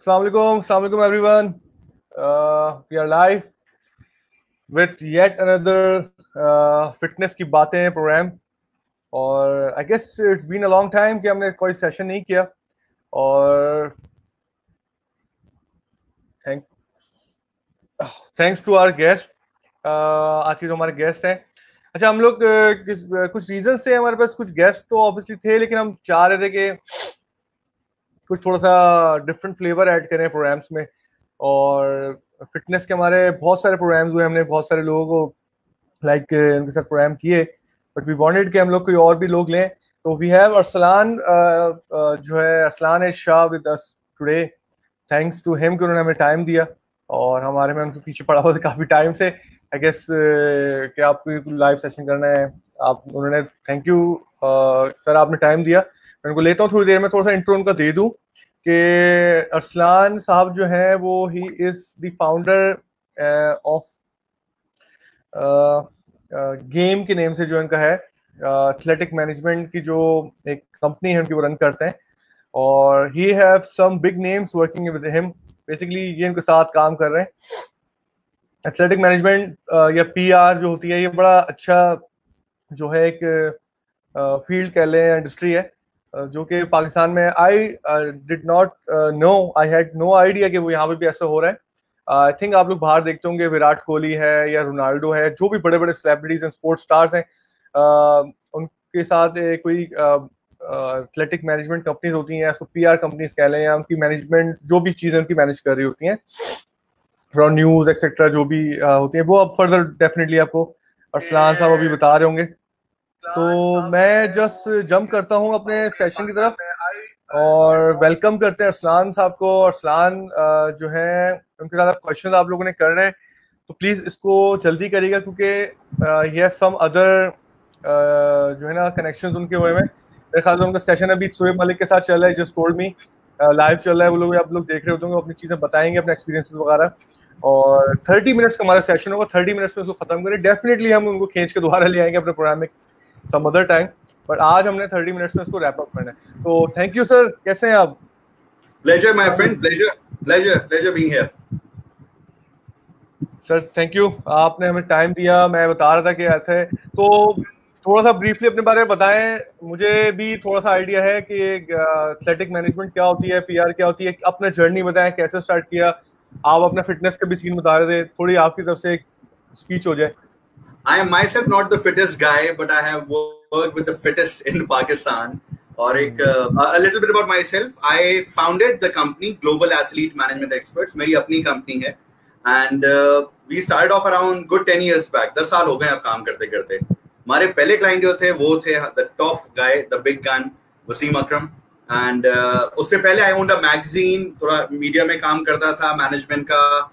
Assalamu alaikum everyone. We are live with yet another fitness की बातें programme और I guess it's been a long time कि हमने कोई सेशन नहीं किया और thanks to our guest. आज के जो हमारे गेस्ट हैं, अच्छा हम लोग कुछ रीजन से हमारे पास कुछ गेस्ट तो ऑब्वियसली थे, लेकिन हम चाह रहे थे कि कुछ थोड़ा सा डिफरेंट फ्लेवर ऐड करें प्रोग्राम्स में। और फिटनेस के हमारे बहुत सारे प्रोग्राम्स हुए, हमने बहुत सारे लोगों को उनके साथ प्रोग्राम किए, बट वी वांटेड कि हम लोग कोई और भी लोग लें। तो वी हैव अरसलान, जो है Arsalan is Shah with us today. Thanks to him कि उन्होंने हमें टाइम दिया और हमारे में उनके पीछे पड़ा हुआ था काफ़ी टाइम से। आई गेस कि आपको लाइव सेशन करना है, आप उन्होंने थैंक यू सर, आपने टाइम दिया। मैं उनको लेता हूँ थोड़ी देर में, थोड़ा सा इंट्रो उनका दे दूँ कि अरसलान साहब जो है वो he is the founder of game के नेम से जो इनका है एथलेटिक मैनेजमेंट की जो एक कंपनी है उनकी, वो रन करते हैं और he have some big names working with him. Basically ये इनके साथ काम कर रहे हैं। एथलेटिक मैनेजमेंट या पीआर जो होती है, ये बड़ा अच्छा जो है एक फील्ड कह लें, इंडस्ट्री है जो कि पाकिस्तान में I did not know, I had no idea कि वो यहाँ पे भी ऐसा हो रहा है। आई थिंक आप लोग बाहर देखते होंगे, विराट कोहली है या रोनाल्डो है, जो भी बड़े बड़े सेलिब्रिटीज हैं, स्पोर्ट्स स्टार्स हैं, उनके साथ कोई एथलेटिक मैनेजमेंट कंपनीज होती हैं, उसको पीआर कंपनीज कह लें, या उनकी मैनेजमेंट जो भी चीज़ें उनकी मैनेज कर रही होती हैं, न्यूज एक्सेट्रा जो भी होती हैं, वो अब फर्दर डेफिनेटली आपको अरसलान साहब अभी बता रहे होंगे। तो मैं जस्ट जंप करता हूँ अपने सेशन की तरफ और वेलकम करते हैं अरसलान साहब को। अरसलान जो है उनके साथ क्वेश्चन आप लोगों ने कर रहे हैं, तो प्लीज इसको जल्दी करिएगा क्योंकि ये सम अदर जो है ना कनेक्शंस उनके हुए में। मेरे ख्याल से उनका सेशन अभी शोएब मलिक के साथ चल रहा है, जस्ट टोल्ड मी लाइव चल रहा है, वो लोग आप लोग देख रहे होते होंगे, अपनी चीजें बताएंगे, अपने एक्सपीरियंसेस वगैरह। और 30 मिनट्स का हमारा सेशन होगा, 30 मिनट्स में उसको खत्म करें। डेफिनेटली हम उनको खींच के दोबारा ले आएंगे अपने प्रोग्राम में सम अदर टाइम, बट आज हमने 30 मिनट्स में उसको रैप अप करना है। तो थैंक यू सर, कैसे हैं आप? Pleasure, my friend. Pleasure being here. Sir thank you, आपने हमें टाइम दिया। मैं बता रहा था कि ऐसे, तो थोड़ा सा ब्रीफली अपने बारे में बताएं। मुझे भी थोड़ा सा आइडिया है कि एथलेटिक मैनेजमेंट क्या होती है, पीआर क्या होती है। अपना जर्नी बताएं, कैसे स्टार्ट किया। आप अपना फिटनेस का भी सीन बता रहे थे, थोड़ी आपकी तरफ से एक स्पीच हो जाए। I am myself not the fittest guy, but I have worked with the fittest in Pakistan. Or a little bit about myself. I founded the company Global Athlete Management Experts. मेरी अपनी company है, and we started off around good 10 years back. 10 साल हो गए अब काम करते करते। हमारे पहले क्लाइंट जो थे वो थे the top guy, the big gun, Wasim Akram. And उससे पहले आई ओन्ड अ मैगजीन, थोड़ा मीडिया में काम करता था, मैनेजमेंट का,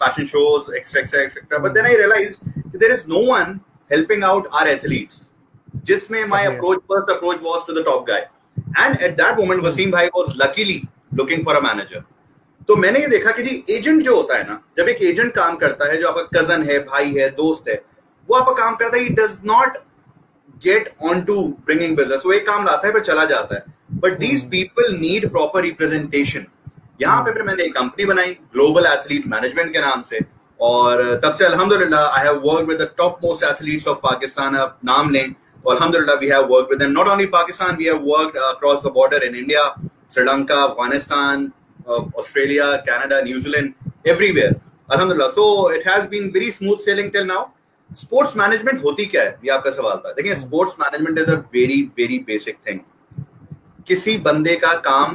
fashion shows etcetera etcetera. But then I realised there is no one helping out our athletes, जिसमें my first approach was to the top guy. And at that moment Wasim भाई was luckily looking for a manager. तो मैंने ये देखा कि जी agent जो होता है ना, जब एक एजेंट काम करता है, जो आपका कजन है, भाई है, दोस्त है, वो आपका काम करता है, he does not get on to bringing business. वो एक काम लाता है फिर चला जाता है, but these people need proper representation. यहाँ पे फिर मैंने एक कंपनी बनाई ग्लोबल एथलीट मैनेजमेंट के नाम से, और तब से अल्हम्दुलिल्लाह I have worked with the top most athletes of Pakistan. आप नाम लें तो अल्हम्दुलिल्लाह we have worked with them, not only Pakistan, we have worked across the border in India, Sri Lanka, Afghanistan, Australia, Canada, New Zealand, everywhere अल्हम्दुलिल्लाह। So it has been very smooth sailing till now. Sports management होती क्या है, ये आपका सवाल था। देखिए, sports management is a very very basic thing. किसी बंदे का काम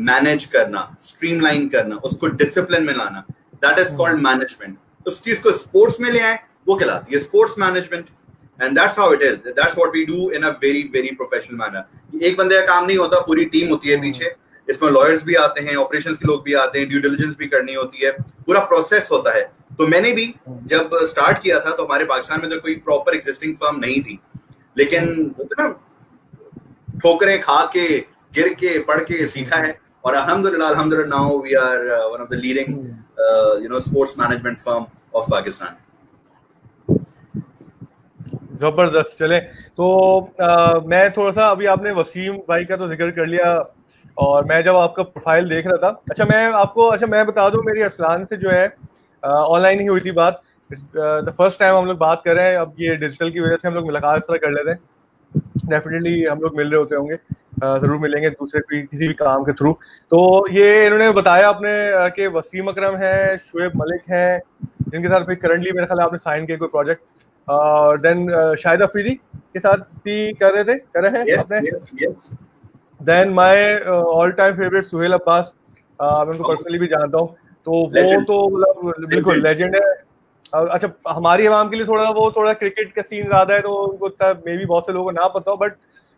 मैनेज करना, स्ट्रीमलाइन करना, उसको डिसिप्लिन में लाना, दैट इज कॉल्ड मैनेजमेंट। उस चीज को स्पोर्ट्स में ले आए, वो कहलाती है sports management. And that's how it is, that's what we do in a very very professional manner. एक बंदे का काम नहीं होता, पूरी टीम होती है पीछे। इसमें लॉयर्स भी आते हैं, ऑपरेशंस के लोग भी आते हैं, ड्यू डिलिजेंस भी करनी होती है, पूरा प्रोसेस होता है। तो मैंने भी जब स्टार्ट किया था तो हमारे पाकिस्तान में तो कोई प्रॉपर एग्जिस्टिंग फर्म नहीं थी, लेकिन ना ठोकरें खा के, गिर के, पढ़ के सीखा है। और अल्हम्दुलिल्लाह now we are one of the leading sports management firm of Pakistan. जबरदस्त। चले तो मैं थोड़ा सा, अभी आपने वसीम भाई का तो जिक्र कर लिया, और मैं जब आपका प्रोफाइल देख रहा था, मैं बता दूं, मेरी असलान से जो है ऑनलाइन ही हुई थी बात। द फर्स्ट टाइम हम लोग बात कर रहे हैं, अब ये डिजिटल की वजह से हम लोग मुलाकात इस तरह कर लेते हैं, डेफिनेटली हम लोग मिल रहे होते होंगे, जरूर मिलेंगे दूसरे किसी भी काम के थ्रू। तो ये इन्होंने बताया अपने कि वसीम अकरम है, शुएब मलिक है, जिनके साथ करंटली मेरे ख्याल आपने साइन किया कोई प्रोजेक्ट, देन शाहिद अफरीदी के साथ भी कर रहे हैं आपने। Then my all time favourite Suhail Abbas, मैं उनको पर्सनली भी जानता हूँ, तो वो तो मतलब बिल्कुल लेजेंड है। अच्छा, हमारी आवाम के लिए थोड़ा क्रिकेट का सीन ज्यादा है, तो उनको मे बी बहुत से लोगों को ना पता हो, बट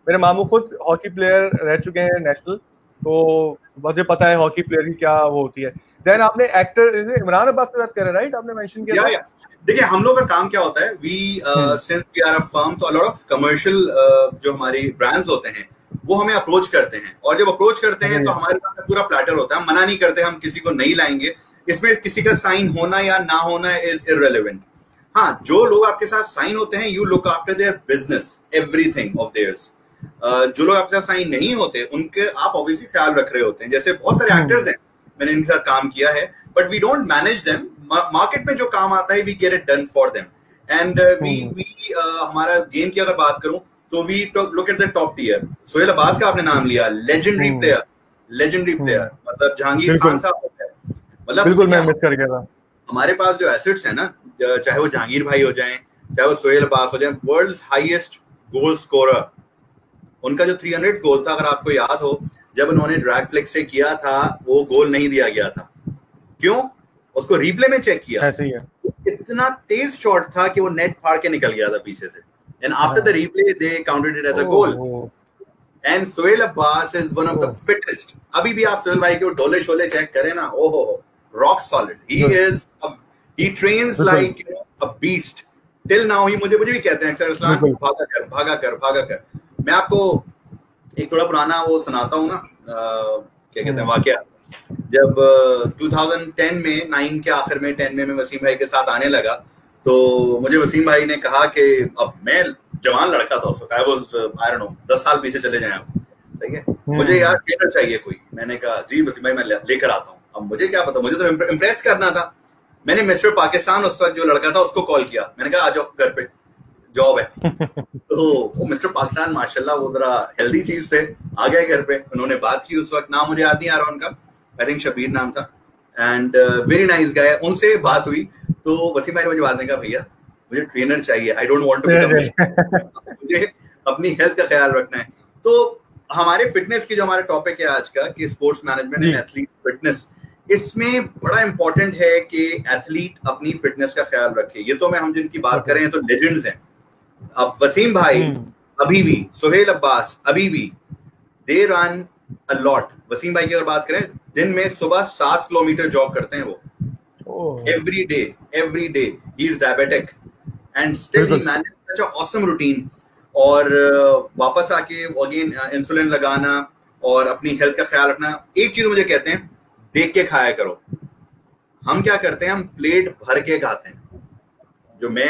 मेरे मामू खुद हॉकी प्लेयर रह चुके हैं नेशनल, तो मुझे पता है हॉकी प्लेयर की क्या वो होती है। देन आपने एक्टर इमरान अब्बास के साथ करा, राइट? आपने मेंशन किया था। देखिए, हम लोग का काम क्या होता है, we since we are a firm, तो अ लॉट ऑफ कमर्शियल जो हमारी ब्रांड्स होते हैं वो हमें अप्रोच करते हैं, और जब अप्रोच करते हैं तो हमारे पास पूरा प्लेटर होता है, हम मना नहीं करते, हम किसी को नहीं लाएंगे, इसमें किसी का साइन होना या ना होना इज इररेलेवेंट। हाँ, जो लोग आपके साथ साइन होते हैं, you look after their business, everything of theirs. जो लोग आपके साथ साइन नहीं होते, उनके आप ऑब्वियसली ख्याल रख रहे होते हैं। जैसे बहुत सारे एक्टर्स हैं, मैंने इनके साथ काम किया है, but we don't manage them. Market में जो काम आता है, we get it done for them, and हमारा गेम की अगर बात करूं तो we look at the top tier. Sohail Abbas का आपने नाम लिया, लेजेंडरी प्लेयर, मतलब जहांगीर खान साहब हो गए, मतलब बिल्कुल मैं मिस कर गया था। हमारे पास जो एसेट्स है ना, चाहे वो जहांगीर भाई हो जाएं, चाहे वो सोहेल अब्बास हो जाएं, वर्ल्ड्स हाईएस्ट गोल स्कोरर, उनका जो 300 गोल था, अगर आपको याद हो, जब उन्होंने ड्रैग फ्लिक्स से किया था, वो गोल नहीं दिया गया था। क्यों? उसको रिप्ले में चेक किया, ऐसे ही है, इतना तेज शॉट था कि वो नेट फाड़ के निकल गया था पीछे से, and after the replay they counted it as a goal. And Sohail Abbas is one of the fittest. अभी भी आप सोहेल भाई के डोले शोले चेक करें ना, ओहो, rock solid, he trains like a beast till now. He मुझे भी कहते हैं अक्सर, असलान भागा कर। मैं आपको एक थोड़ा पुराना वो सुनाता हूँ ना, क्या कहते हैं, वाकया। जब 2010 में 9 के आखिर में 10 में वसीम भाई के साथ आने लगा, तो मुझे वसीम भाई ने कहा कि अब मैं जवान लड़का था उस वक्त, आई डोंट नो 10 साल पीछे चले जाएं आप, सही है, मुझे यार ट्रेनर चाहिए कोई। मैंने कहा जी वसीम भाई, मैं लेकर आता हूँ। अब मुझे क्या पता, मुझे तो इम्प्रेस करना था। मैंने मिस्टर पाकिस्तान उस वक्त जो लड़का था उसको कॉल किया, मैंने कहा आ जाओ घर पे, जॉब है। तो वो मिस्टर पाकिस्तान माशाल्लाह वो जरा हेल्दी चीज थे, आ गए घर पे, उन्होंने बात की। उस वक्त नाम मुझे याद नहीं आ रहा उनका, आई थिंक शबीर नाम था, एंड वेरी नाइस गाय। उनसे बात हुई तो वसीम भाई ने मुझे बात नहीं कहा, भैया मुझे ट्रेनर चाहिए, I don't want to become, मुझे अपनी हेल्थ का ख्याल रखना है। तो हमारे फिटनेस की जो हमारा टॉपिक है आज का, कि sports management and athlete fitness, इसमें बड़ा इंपॉर्टेंट है कि एथलीट अपनी फिटनेस का ख्याल रखे। ये तो हम जिनकी बात कर रहे हैं तो लेजेंड्स हैं। अब वसीम भाई अभी भी, सोहेल अब्बास अभी भी, they run a lot. Waseem भाई की अगर बात करें, दिन में सुबह 7 किलोमीटर जॉग करते हैं वो, every day. He is diabetic and still he manage such a awesome routine. और वापस आके अगेन इंसुलिन लगाना और अपनी हेल्थ का ख्याल रखना। एक चीज मुझे कहते हैं, देख के खाया करो। हम क्या करते हैं, हम प्लेट भर के खाते हैं। जो मैं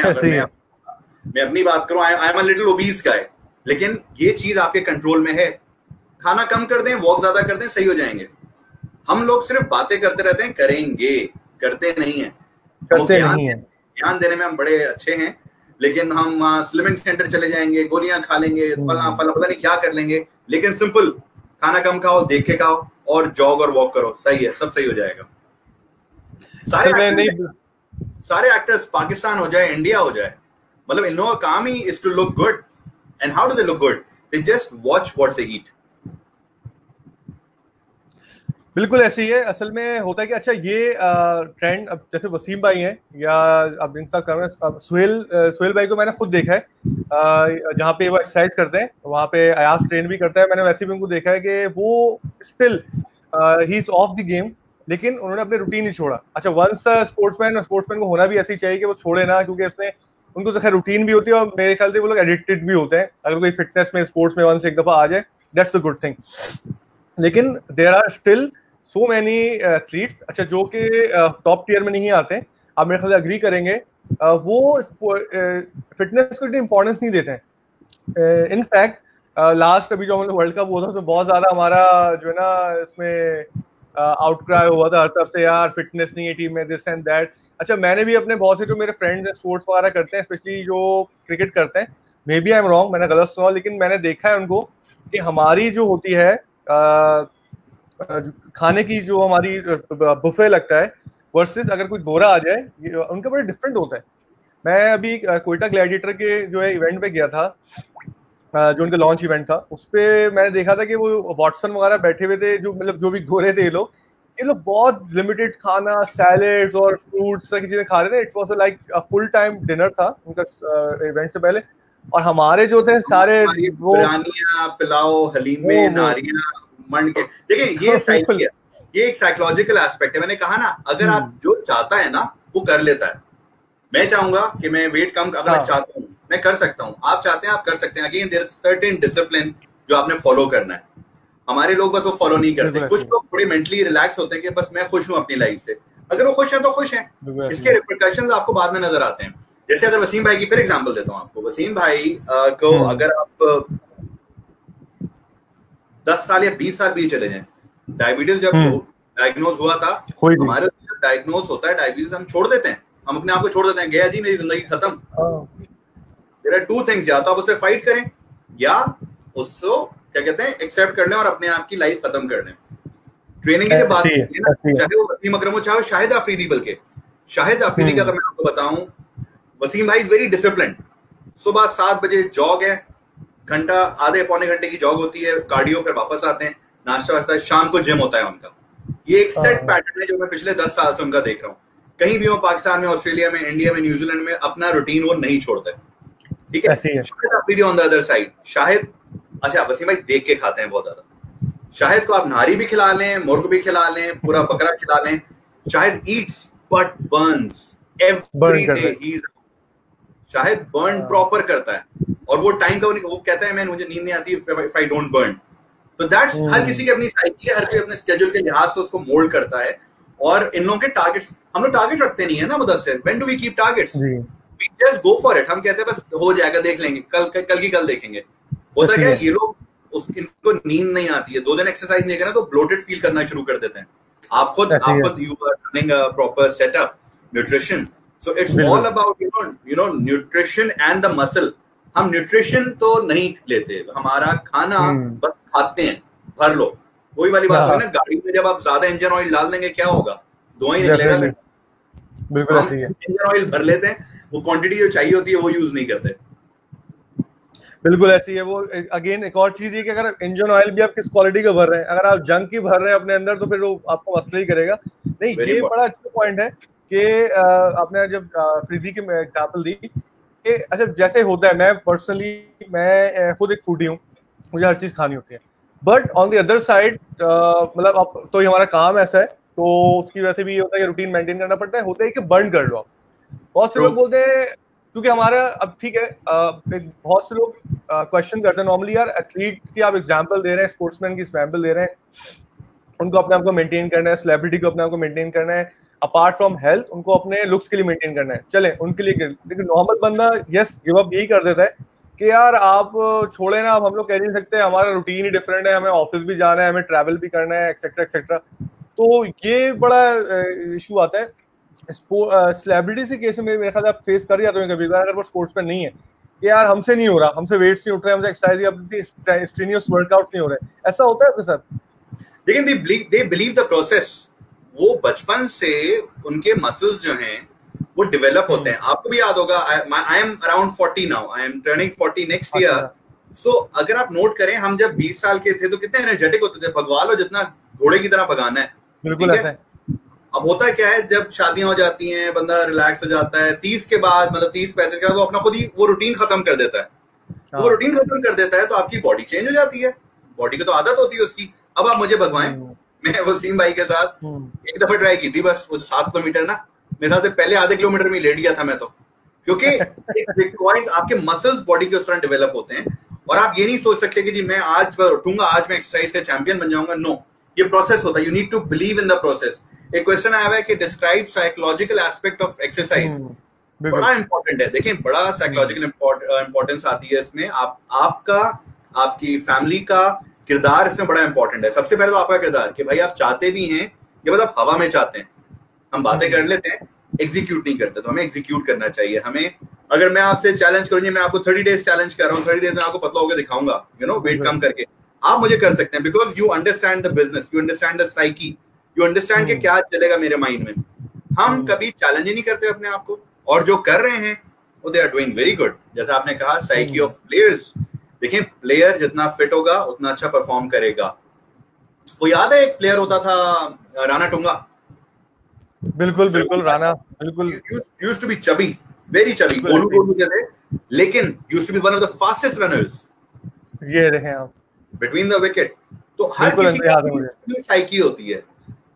अपनी बात करूं, I am a little obese guy, लेकिन ये चीज आपके कंट्रोल में है। खाना कम कर दें, वॉक ज्यादा कर दें, सही हो जाएंगे। हम लोग सिर्फ बातें करते रहते हैं, करेंगे, करते नहीं है। ध्यान देने में हम बड़े अच्छे हैं, लेकिन हम स्लिमिंग सेंटर चले जाएंगे, गोलियां खा लेंगे, फला पता नहीं क्या कर लेंगे। लेकिन सिंपल, खाना कम खाओ, देख के खाओ, और जॉग और वॉक करो, सही है, सब सही हो जाएगा। सारे एक्टर्स पाकिस्तान हो जाए, इंडिया हो जाए, मतलब इन लोगों का काम ही is to look good. And how do they look good? They just watch what they eat. बिल्कुल ऐसे ही है। असल में होता है कि अच्छा ये ट्रेंड, अब जैसे वसीम भाई हैं या अब इनका कर रहे हैं, सुहेल भाई को मैंने खुद देखा है जहाँ पे वो एक्सरसाइज करते हैं, वहाँ पे अयाज ट्रेन भी करता है। मैंने वैसे भी उनको देखा है कि वो still he is of the game, लेकिन उन्होंने अपने रूटीन नहीं छोड़ा। अच्छा, वंस स्पोर्ट्समैन को होना भी ऐसी चाहिए कि वो छोड़े ना, क्योंकि उसने उनको तो खैर रूटीन भी होती है, और मेरे ख्याल से वो लोग एडिक्टेड भी होते हैं। अगर कोई फिटनेस में, स्पोर्ट्स में वंस एक दफा आ जाए, दैट्स अ गुड थिंग। लेकिन there are still so many athletes, अच्छा, जो कि टॉप टियर में नहीं आते, आप मेरे ख्याल से अग्री करेंगे, वो फिटनेस को इतनी इंपॉर्टेंस नहीं देते हैं। इनफैक्ट लास्ट अभी जो हम लोग वर्ल्ड कप हुआ था उसमें बहुत ज्यादा हमारा जो है ना इसमें आउटक्राई हुआ था हर तरफ से, यार फिटनेस नहीं है टीम में, दिस एंड दैट। अच्छा, मैंने भी अपने बहुत से जो मेरे फ्रेंड्स स्पोर्ट्स वगैरह करते हैं, स्पेशली जो क्रिकेट करते हैं, maybe I am wrong, मैंने गलत सुना, लेकिन मैंने देखा है उनको कि हमारी जो होती है खाने की जो हमारी बुफे लगता है वर्सेस अगर कोई गोरा आ जाए, उनका बड़ा डिफरेंट होता है। मैं अभी कोयटा ग्लैडिएटर के जो है इवेंट पे गया था, जो उनका लॉन्च इवेंट था, उस पे मैंने देखा था कि वो वॉटसन वगैरह बैठे हुए थे, जो मतलब जो भी गोरे थे ये लोग बहुत लिमिटेड खाना, सैलेड्स और फ्रूट्स की चीजें खा रहे थे। It was like a full time dinner था उनका इवेंट से पहले। और हमारे जो थे सारे वो बिरयानियां, पुलाव, हलीमे, नारियां, मंड के, देखिए ये साइकी है, ये एक साइकोलॉजिकल एस्पेक्ट है। मैंने कहा ना, अगर आप जो चाहता है ना वो कर लेता है। मैं चाहूंगा कि मैं वेट कम, अगर मैं चाहता हूँ मैं कर सकता हूँ, आप चाहते हैं आप कर सकते हैं। Again there is certain discipline जो आपने फॉलो करना है। हमारे लोग बस वो फॉलो नहीं करते। कुछ लोग थोड़े मेंटली रिलैक्स होते हैं कि बस मैं खुश हूँ अपनी लाइफ से, अगर वो खुश है तो खुश है, इसके रिपरकशंस आपको बाद में नजर आते हैं। जैसे अगर वसीम भाई की फिर एग्जांपल देता हूँ आपको, वसीम भाई को अगर आप 10 साल या 20 साल भी चले जाएं, डायबिटीज जब डायग्नोज हुआ था, हमारे जब डायग्नोज होता है डायबिटीज, हम छोड़ देते हैं, हम अपने आप को छोड़ देते हैं, गया जी मेरी जिंदगी खत्म। देयर आर टू थिंग्स, या तो आप उससे फाइट करें या उसको क्या कहते हैं एक्सेप्ट कर लें और अपने आप की लाइफ खत्म कर लें। ट्रेनिंग की बात चाहे वो वसीम अकरम हो, चाहे शाहिद अफरीदी, बल्कि शाहिद अफरीदी का अगर मैं आपको बताऊं, वसीम भाई इज वेरी डिसिप्लिन्ड। सुबह 7 बजे जॉग है, घंटा आधे पौने घंटे की जॉग होती है, कार्डियो, फिर वापस आते हैं, नाश्ता वास्ता, शाम को जिम होता है उनका। ये एक सेट पैटर्न है जो मैं पिछले 10 साल से उनका देख रहा हूँ। कहीं भी हो, पाकिस्तान में, ऑस्ट्रेलिया में, इंडिया में, न्यूजीलैंड में, अपना रूटीन वो नहीं छोड़ता है। ठीक है, Shahid Afridi on the other side, Shahid, अच्छा वसीम भाई देख के खाते हैं बहुत ज्यादा। शाहिद को आप नारी भी खिला लें, मुर्ग भी खिला लें, पूरा बकरा खिला लें, Shahid Yeats but Burns every day. Shahid burn proper करता है और वो टाइम का वो कहता है मैं, मुझे नींद नहीं आती इफ आई डोंट बर्न। तो दैट्स, हर किसी की अपनी साइकी है, हर कोई अपने स्केड्यूल के लिहाज से उसको मोल्ड करता है। और इन लोगों के टारगेट्स, हम लोग टारगेट रखते नहीं है ना Mudassir, when do we keep targets? We just go for it. हम कहते हैं बस हो जाएगा, देख लेंगे, कल की कल देखेंगे। होता क्या है, ये लोग इनको नींद नहीं आती है, 2 दिन एक्सरसाइज नहीं करें तो ब्लोटेड फील करना शुरू कर देते हैं। आप खुद you are running a proper setup nutrition, so it's all about you know nutrition and the muscle. हम न्यूट्रिशन तो नहीं लेते, हमारा खाना बस खाते हैं, भर लो। वही वाली बात है ना, गाड़ी में जब आप ज्यादा इंजन ऑयल डाल देंगे क्या होगा, धुआं ही निकलेगा। बिल्कुल ऐसे ही है, इंजन ऑयल भर लेते हैं, वो क्वांटिटी जो चाहिए होती है वो यूज नहीं करते। बिल्कुल ऐसी है वो। अगेन एक और चीज है कि अगर इंजन ऑयल भी आप किस क्वालिटी का भर रहे हैं, अगर आप जंक ही भर रहे हैं अपने अंदर, तो फिर वो आपको मसला ही करेगा। नहीं, ये बड़ा अच्छा पॉइंट है कि आपने जब फ्रीदी की एग्जांपल दी कि अच्छा जैसे होता है, मैं पर्सनली मैं खुद एक फूडी हूँ, मुझे हर चीज खानी होती है, but on the other side मतलब आप तो हमारा काम ऐसा है, तो उसकी वजह से भी ये होता है कि रूटीन मेंटेन करना पड़ता है। होता है कि बर्न कर लो आप। बहुत से लोग बोलते हैं, क्योंकि हमारा अब ठीक है, बहुत से लोग क्वेश्चन करते हैं नॉर्मली, यार एथलीट की आप एग्जांपल दे रहे हैं, स्पोर्ट्समैन की एग्जांपल दे रहे हैं, उनको अपने आप को मेंटेन करना है, सेलिब्रिटी को अपने आप को मेंटेन करना है, अपार्ट फ्रॉम हेल्थ उनको अपने लुक्स के लिए मेंटेन करना है, चले उनके लिए। लेकिन नॉर्मल बंदा यस गिव अप यही कर देता है कि यार आप छोड़े ना, अब हम लोग कह नहीं सकते, हमारा रूटीन ही डिफरेंट है, हमें ऑफिस भी जाना है, हमें ट्रैवल भी करना है, एक्सेट्रा एक्सेट्रा। तो ये बड़ा इशू आता है। सेलिब्रिटी के केस में मेरे ख्याल आप फेस कर जाते हैं कभी कभार, अगर वो स्पोर्ट्समैन नहीं है कि यार हमसे नहीं हो रहा, हमसे वेट्स नहीं उठ रहे, हमसे एक्सरसाइज स्ट्रीनियस वर्कआउट नहीं हो रहे, ऐसा होता है आपके साथ? लेकिन दे बिलीव द प्रोसेस। वो बचपन से उनके मसल्स जो हैं वो डेवलप होते हैं। आपको भी याद होगा, I am around 40 now, I am turning 40 next year. So अगर आप नोट करें, हम जब 20 साल के थे तो कितने एनर्जेटिक होते थे, भगवा लो जितना घोड़े की तरह भगाना है। बिल्कुल ऐसा है। अब होता क्या है, जब शादियां हो जाती हैं, बंदा रिलैक्स हो जाता है, 30 के बाद, मतलब 30-35 के बाद वो अपना खुद ही वो रूटीन खत्म कर देता है। वो रूटीन खत्म कर देता है तो आपकी बॉडी चेंज हो जाती है, बॉडी की तो आदत होती है उसकी। अब आप मुझे भगवाएं, मैं वसीम भाई के साथ एक दफा ट्राई की थी बस, वो 7 किलोमीटर ना, मेरे ख्याल से पहले आधे किलोमीटर में लेट गया था मैं तो, क्योंकि आपके मसल्स बॉडी के उस तरह डेवलप होते हैं। और आप ये नहीं सोच सकते कि जी मैं आज उठूंगा, आज मैं एक्सरसाइज का चैंपियन बन जाऊंगा। नो, ये प्रोसेस होता है, you need to believe in the process. एक क्वेश्चन आया हुआ है कि describe psychological aspect of exercise. बड़ा इंपॉर्टेंट है, देखिए बड़ा साइकोलॉजिकल इंपॉर्टेंस आती है इसमें। आपका आपकी फैमिली का किरदार इसमें बड़ा इंपॉर्टेंट है। सबसे पहले तो आपका किरदार कि भाई आप चाहते भी हैं, ये मतलब हवा में चाहते हैं। हम बातें कर लेते हैं, एग्जीक्यूट नहीं करते, तो हमें एग्जीक्यूट करना चाहिए। हमें, अगर मैं आपसे चैलेंज करूंगी, मैं आपको 30 डेज चैलेंज कर रहा हूँ, 30 डेज में आपको पतला होकर दिखाऊंगा, यू नो, वेट कम करके, आप मुझे कर सकते हैं, because you understand the business, you understand the psyche, you understand कि क्या चलेगा मेरे माइंड में। हम कभी चैलेंज ही नहीं करते अपने आप को, और जो कर रहे हैं वो they are doing very good. जैसा आपने कहा, साइकी ऑफ प्लेयर्स, देखिए प्लेयर जितना फिट होगा उतना अच्छा परफॉर्म करेगा। वो याद है एक प्लेयर होता था राणा टुंगा? बिल्कुल बिल्कुल, राणा बिल्कुल used to be chubby, very chubby, गोलू के थे, लेकिन used to be one of the fastest runners ये रहे आप बिटवीन द विकेट। तो हर किसी की साइकी होती है।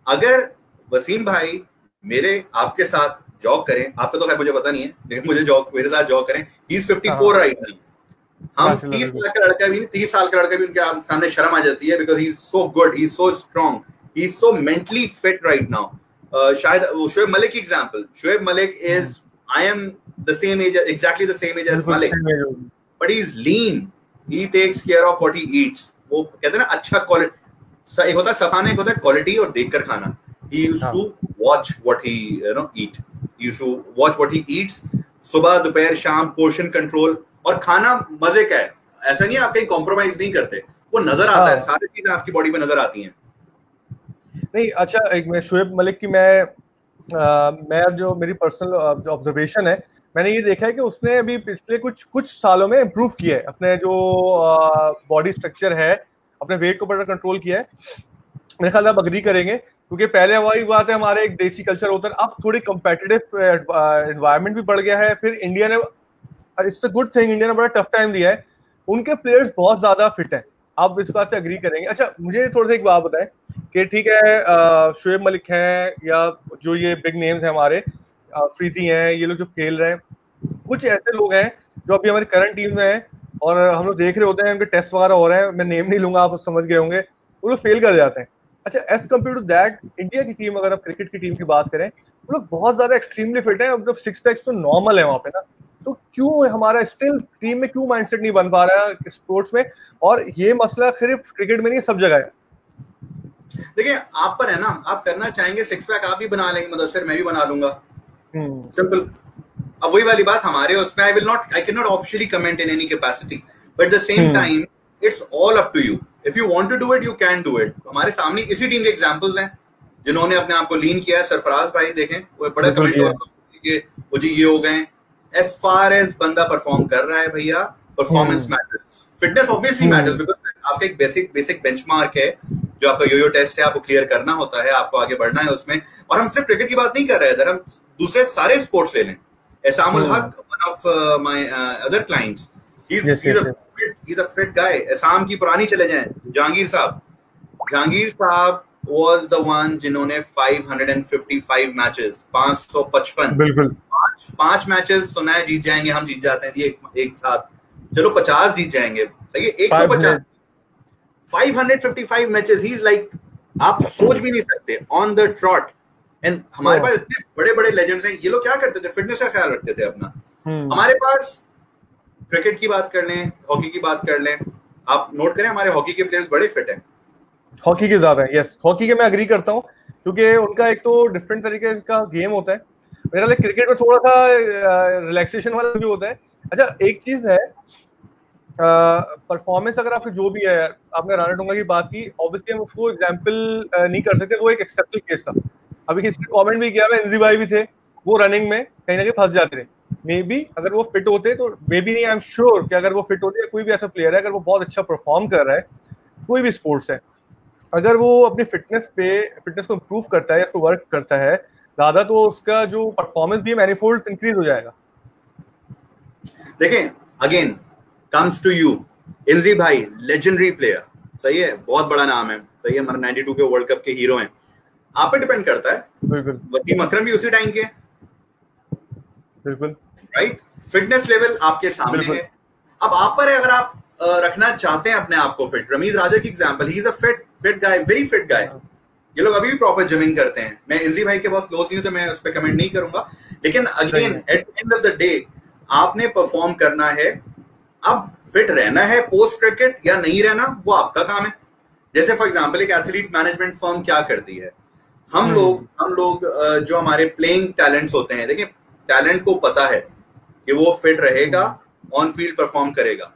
अगर वसीम भाई मेरे आपके साथ जॉग करें, आपका तो खैर मुझे पता नहीं है, लेकिन मुझे जॉग, मेरे साथ जॉग करें, ही इज 54 राइट नाउ। हम 30 साल का लड़का भी नहीं, 30 साल का लड़का भी उनके सामने शर्म आ जाती है, because he is so good, he is so strong, he is so mentally fit right now. शायद शोएब मलिक की example, Shoaib Malik is, I am the same age, exactly the same age as Malik, but he is lean, he takes care of what he eats. वो कहते हैं ना, अच्छा quality, एक होता है सफाना, एक होता है क्वालिटी और देखकर खाना। He used to watch what he eat. He used to watch what he eats. सुबह दोपहर शाम पोर्शन कंट्रोल, और खाना मजे का है, ऐसा नहीं है आप कहीं कॉम्प्रोमाइज नहीं करते, वो नजर आता है, सारी चीजें आपकी बॉडी में नजर आती हैं। नहीं अच्छा, एक मैं शोएब मलिक की मैं जो मेरी पर्सनल ऑब्जर्वेशन है, मैंने ये देखा है कि उसने अभी पिछले कुछ सालों में इम्प्रूव किया है अपने जो बॉडी स्ट्रक्चर है, अपने वेट को बड़ा कंट्रोल किया है। मेरे ख्याल आप अग्री करेंगे, क्योंकि पहले वही बात है, हमारे एक देसी कल्चर होता है, अब थोड़ी कम्पिटिटिव एनवायरनमेंट भी बढ़ गया है। फिर इंडिया ने, it's a good thing, India ने बड़ा टफ टाइम दिया है, उनके प्लेयर्स बहुत ज्यादा फिट हैं। आप इस बात से अग्री करेंगे? अच्छा मुझे थोड़ा सा एक बात बताएं कि ठीक है, शोएब मलिक हैं या जो ये बिग नेम्स हैं हमारे, अफरीदी हैं, ये लोग जो खेल रहे हैं, कुछ ऐसे लोग हैं जो अभी हमारी करंट टीम में हैं और हम लोग देख रहे होते हैं, उनके टेस्ट वगैरह हो रहे हैं, मैं नेम नहीं लूंगा, आप समझ गए होंगे, वो लोग फेल कर जाते हैं। अच्छा, as compared to that, India की टीम, अगर आप क्रिकेट की टीम की बात करें, वो लोग बहुत ज्यादा एक्सट्रीमली फिट है, मतलब 6 पैक्स तो नॉर्मल है वहां पे ना। तो क्यों हमारा स्टिल टीम में क्यों माइंडसेट नहीं बन पा रहा है स्पोर्ट्स में? और ये मसला सिर्फ क्रिकेट में नहीं, सब जगह है। देखिए आप पर है ना, आप करना चाहेंगे 6 पैक आप भी बना लेंगे, मुदस्सिर मैं भी बना लूंगा, सिंपल। अब वही वाली बात हमारे उसमें, I can not officially comment in any capacity, but at the same time it's all up to you. If you want to do it, you can do it. हमारे सामने इसी टीम के एग्जांपल्स हैं जिन्होंने अपने आप को लीन किया है। सरफराज भाई देखें, वो बड़ा कमेंट हो रहा है वो जी ये हो गए। एज फार एज बंदा परफॉर्म कर रहा है भैया, performance matters, fitness obviously matters, because आपका एक बेसिक बेंचमार्क है जो आपका यो टेस्ट है, आपको क्लियर करना होता है, आपको आगे बढ़ना है उसमें। और हम सिर्फ क्रिकेट की बात नहीं कर रहे हैं इधर, हम दूसरे सारे स्पोर्ट्स ले लें। एसामुल हक, one of my other clients, he's a fit guy. Assam की पुरानी चले जाएं, जहांगीर साहब was the one जिन्होंने 555 मैचेस, 555, बिल्कुल, 5 मैचेस सुना है जीत जाएंगे, हम जीत जाते हैं ये एक साथ, चलो 50 जीत जाएंगे, सही है, 150, 555 मैचेस, ही इज लाइक, आप सोच भी नहीं सकते, ऑन द ट्रॉट। एंड हमारे पास इतने बड़े बड़े लेजेंड्स हैं, ये लोग क्या करते थे, फिटनेस का ख्याल रखते थे अपना। हमारे पास क्रिकेट की बात कर लें, हॉकी की बात कर लें, आप नोट करें हमारे हॉकी के प्लेयर्स बड़े फिट हैं, हॉकी के ज्यादा है। यस, हॉकी के मैं एग्री करता हूँ, क्योंकि उनका एक तो डिफरेंट तरीके का गेम होता है। मेरा लाइक क्रिकेट में थोड़ा सा रिलैक्सेशन वाला भी होता है। अच्छा एक चीज है, परफॉर्मेंस अगर आपकी जो भी है, आपने राणा टुंगा की बात की, ऑब्वियसली हम उसको एग्जाम्पल नहीं कर सकते, वो एक एक्सेप्शनल केस था। अभी किसी ने कमेंट भी किया, एनजी भाई भी थे, वो रनिंग में कहीं ना कहीं फंस जाते थे। मे बी अगर वो फिट होते, तो मे बी नहीं, आई एम श्योर कि अगर वो फिट होते, कोई भी ऐसा प्लेयर है अगर वो बहुत अच्छा परफॉर्म कर रहा है, कोई भी स्पोर्ट्स है, अगर वो अपनी फिटनेस को इम्प्रूव करता है या उसको वर्क करता है ज्यादा, तो उसका जो परफॉर्मेंस भी मैनीफोल्ड इंक्रीज हो जाएगा। देखें, अगेन कम्स टू यू, एनजी भाई लेजेंडरी प्लेयर, सही है, बहुत बड़ा नाम है, सही है, हमारे 92 के वर्ल्ड कप के हीरो हैं, आप पे डिपेंड करता है। बिल्कुल, वसीम अकरम भी उसी टाइम के, बिल्कुल राइट, फिटनेस लेवल आपके सामने है। अब आप पर है, अगर आप रखना चाहते हैं अपने आप को फिट, रमीज राजा की example, he is a fit guy, very fit guy, ये लोग अभी भी प्रॉपर जिमिंग करते हैं। मैं एनजी भाई के बहुत क्लोज नहीं हूं, तो मैं उस पर कमेंट नहीं करूंगा, लेकिन again eight the end of the day आपने परफॉर्म करना है। अब फिट रहना है पोस्ट क्रिकेट या नहीं रहना, वो आपका काम है। जैसे फॉर एग्जांपल एक एथलीट मैनेजमेंट फर्म क्या करती है, हम लोग जो हमारे प्लेइंग टैलेंट्स होते हैं, देखिए टैलेंट को पता है कि वो फिट रहेगा, ऑन फील्ड परफॉर्म करेगा।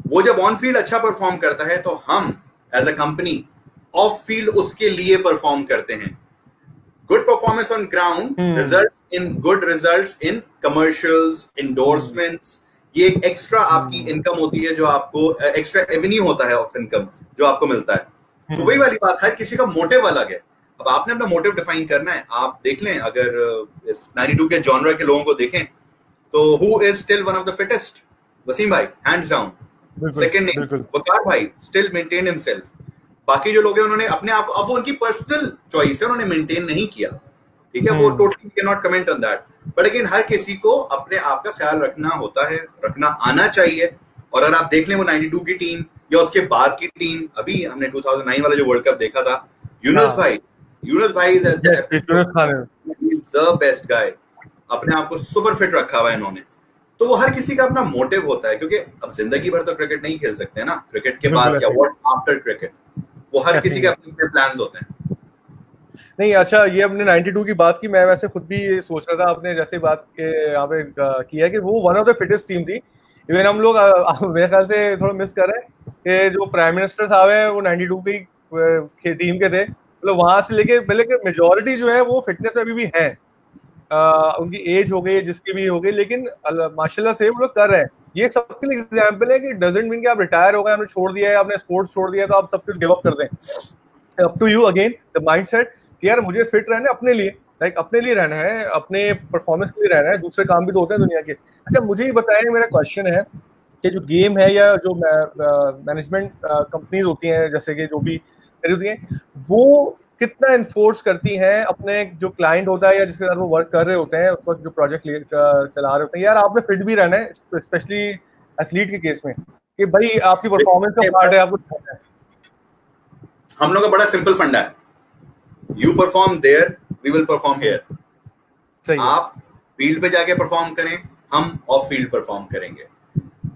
वो जब ऑन फील्ड अच्छा परफॉर्म करता है तो हम as a company off field उसके लिए परफॉर्म करते हैं। Good performance on ground result in good result in commercials, endorsements. ये एक एक्स्ट्रा आपकी इनकम होती है, जो आपको एक्स्ट्रा एवेन्यू होता है ऑफ इनकम जो आपको मिलता है। तो वही वाली बात, हर किसी का मोटिव अलग है। अब आपने अपना मोटिव डिफाइन करना है। आप देख लें, अगर इस 92 के जॉनरा के लोगों को देखें तो who is still one of the fittest? Waseem भाई hands down. Second name Waqar भाई, स्टिल मेंटेन हिमसेल्फ। बाकी जो लोग हैं उन्होंने अपने आप को, अब वो उनकी पर्सनल चॉइस है, उन्होंने मेंटेन नहीं किया, ठीक है, वो totally can not comment on that. But again हर किसी को अपने आप का ख्याल रखना होता है, रखना आना चाहिए। और अगर आप देख लें वो 92 की टीम या उसके बाद की टीम, अभी हमने 2009 वाला जो वर्ल्ड कप देखा था, यूनुस भाई इज द बेस्ट गाय। अपने आप को सुपर फिट रखा हुआ है इन्होंने। तो वो हर किसी का अपना मोटिव होता है, क्योंकि अब जिंदगी भर तो क्रिकेट नहीं खेल सकते ना, क्रिकेट के बाद क्या, व्हाट आफ्टर क्रिकेट, वो हर किसी के अपने प्लान्स होते हैं। नहीं, अच्छा, ये अपने 92 की बात की, मैं वैसे खुद भी ये सोच रहा था, आपने जैसे बात के यहाँ पे किया कि वो one of the fittest team थी। इवन हम लोग मेरे ख्याल से थोड़ा मिस कर रहे हैं कि जो प्राइम मिनिस्टर साहब है वो 92 की टीम के थे, मतलब वहां से लेके पहले के मेजोरिटी जो है वो फिटनेस में अभी भी है। उनकी एज हो गई जिसकी भी हो गई, लेकिन माशाल्लाह से वो लोग कर रहे हैं। ये सबके लिए एग्जाम्पल है कि डजंट मीन कि आप रिटायर हो गए, आपने छोड़ दिया है, आपने स्पोर्ट्स छोड़ दिया तो आप सब कुछ गिव अप कर दें। Up to you again the mindset कि यार मुझे फिट रहना है अपने लिए, लाइक अपने लिए रहना है, अपने परफॉर्मेंस के लिए रहना है, दूसरे काम भी तो होते हैं दुनिया के। अच्छा, मुझे ये बताएं, मेरा क्वेश्चन है कि जो गेम है या जो मैनेजमेंट कंपनीज होती हैं, जैसे कि जो भी होती हैं, वो कितना इन्फोर्स करती हैं अपने जो क्लाइंट होता है या जिसके साथ वो वर्क कर रहे होते हैं, उस वक्त जो प्रोजेक्ट चला रहे होते हैं, यार आपने फिट भी रहना है, स्पेशली एथलीट के केस में, कि भाई आपकी परफॉर्मेंस का पार्ट है, आपको। हम लोग का बड़ा सिंपल फंडा है, you perform there, we will perform here. आप फील्ड पे जाके परफॉर्म करें, हम ऑफ फील्ड परफॉर्म करेंगे।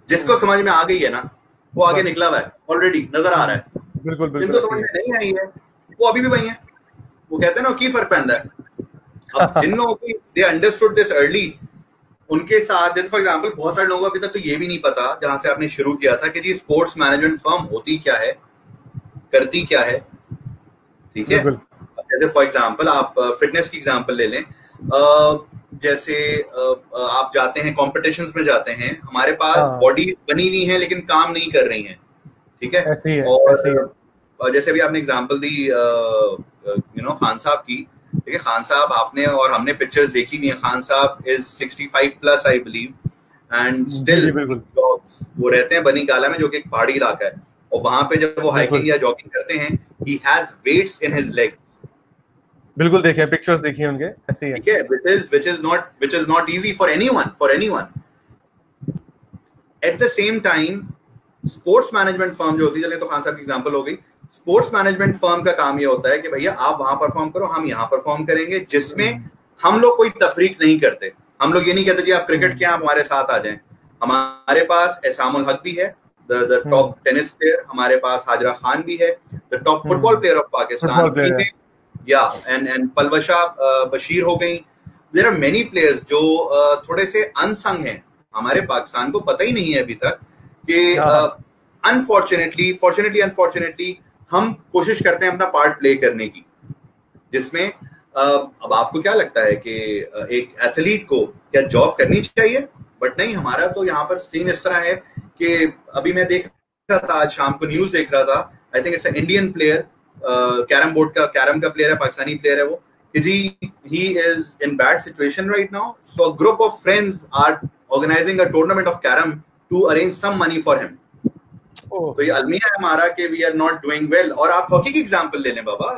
जिसको समझ में आ गई है ना, वो आगे निकला हुआ है, ऑलरेडी नजर आ रहा है। बिल्कुल जिनको समझ में नहीं आई है वो अभी भी वही है। वो कहते हैं ना की फर्क पैंदा है। अब जिन लोगों को दे अंडरस्टूड दिस अर्ली, उनके साथ, जैसे फॉर एग्जांपल बहुत सारे लोगों को अभी तक तो ये भी नहीं पता, जहां से आपने शुरू किया था, कि जी स्पोर्ट्स मैनेजमेंट फर्म होती क्या है, करती क्या है, ठीक है। जैसे फॉर एग्जांपल आप फिटनेस की एग्जांपल ले लें, जैसे आप जाते हैं कॉम्पिटिशंस में जाते हैं, हमारे पास बॉडी बनी हुई है लेकिन काम नहीं कर रही हैं, ठीक है। और जैसे भी आपने एग्जांपल दी खान साहब की, देखिए खान साहब, आपने और हमने पिक्चर्स देखी हुई है, खान साहब is 65 plus I believe, and still वो रहते हैं बनी गाला में, जो कि एक पहाड़ी इलाका है, और वहां पे जब वो हाइकिंग या जॉगिंग करते हैं, he has weights in his legs. बिल्कुल देखे, पिक्चर्स देखी हैं उनके, ऐसे ही है, ठीक है, which is not easy for anyone. At the same time, sports management firm जो होती है, चलिए तो खान साहब की एग्जांपल हो गई, स्पोर्ट्स मैनेजमेंट फर्म का काम ये होता है कि भैया आप वहां परफॉर्म करो, हम यहाँ परफॉर्म करेंगे, जिसमें हम लोग कोई तफरीक नहीं करते। हम लोग ये नहीं कहते जी आप क्रिकेट के आप हमारे साथ आ जाएं। हमारे पास एहसामुल हक भी है, द टॉप टेनिस प्लेयर, हमारे पास हाजरा खान भी है, the top football player of Pakistan भी है, या एंड पलवशा बशीर हो गई। देयर आर मेनी प्लेयर्स जो थोड़े से अनसंग हैं, हमारे पाकिस्तान को पता ही नहीं है अभी तक कि अनफॉर्चुनेटली हम कोशिश करते हैं अपना पार्ट प्ले करने की, जिसमें अब आपको क्या लगता है कि एक एथलीट को क्या जॉब करनी चाहिए? बट नहीं, हमारा तो यहाँ पर सीन इस तरह है कि अभी मैं देख रहा था, आज शाम को न्यूज देख रहा था, I think it's Indian player, carrom का प्लेयर है, पाकिस्तानी प्लेयर है वो, कि जी he is in bad situation right now, so a group of friends are organising a tournament of carrom to arrange some money for him. तो ये अलमिया है हमारा कि we are not doing well. और आप हॉकी की एग्जांपल ले लें बाबा,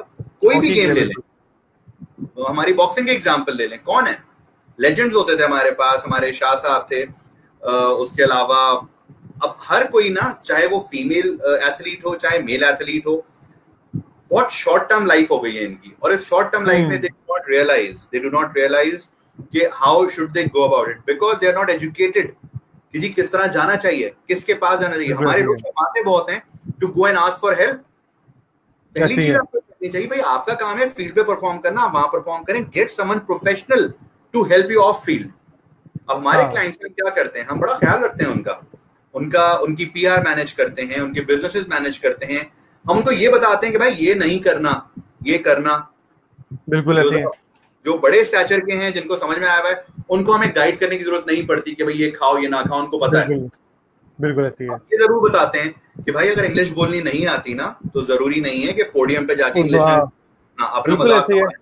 कोई भी गेम ले लें, तो हमारी बॉक्सिंग की एग्जांपल ले लें, कौन है लेजेंड्स होते थे हमारे पास, हमारे शाह साहब थे, उसके अलावा अब हर कोई ना, चाहे वो फीमेल एथलीट हो चाहे मेल एथलीट हो, बहुत शॉर्ट टर्म लाइफ हो गई है इनकी, और इस शॉर्ट टर्म लाइफ में दे डू नॉट रियलाइज कि how should they go about it, because they are not educated कि जी किस तरह जाना चाहिए, किसके पास जाना चाहिए। हमारे लोग शर्माते बहुत हैं to go and ask for help. पहली चीज आपको करनी चाहिए, भाई आपका काम है फील्ड पे परफॉर्म करना, आप वहां परफॉर्म करें, get someone professional to help you off field. अब हमारे क्लाइंट्स में क्या करते हैं, हम बड़ा ख्याल रखते हैं उनका उनकी पीआर मैनेज करते हैं, उनके बिजनेसेस मैनेज करते हैं। हम उनको ये बताते हैं कि भाई ये नहीं करना, ये करना। बिल्कुल ऐसे है। जो बड़े स्टैचर के हैं, जिनको समझ में आया हुआ है, उनको हमें गाइड करने की जरूरत नहीं पड़ती कि भाई ये खाओ ये ना खाओ, उनको पता है। बिल्कुल ऐसे है। ये जरूर बताते हैं कि भाई अगर इंग्लिश बोलनी नहीं आती ना, तो जरूरी नहीं है कि पोडियम पे जाके इंग्लिश में अपना मजाक कमाएं।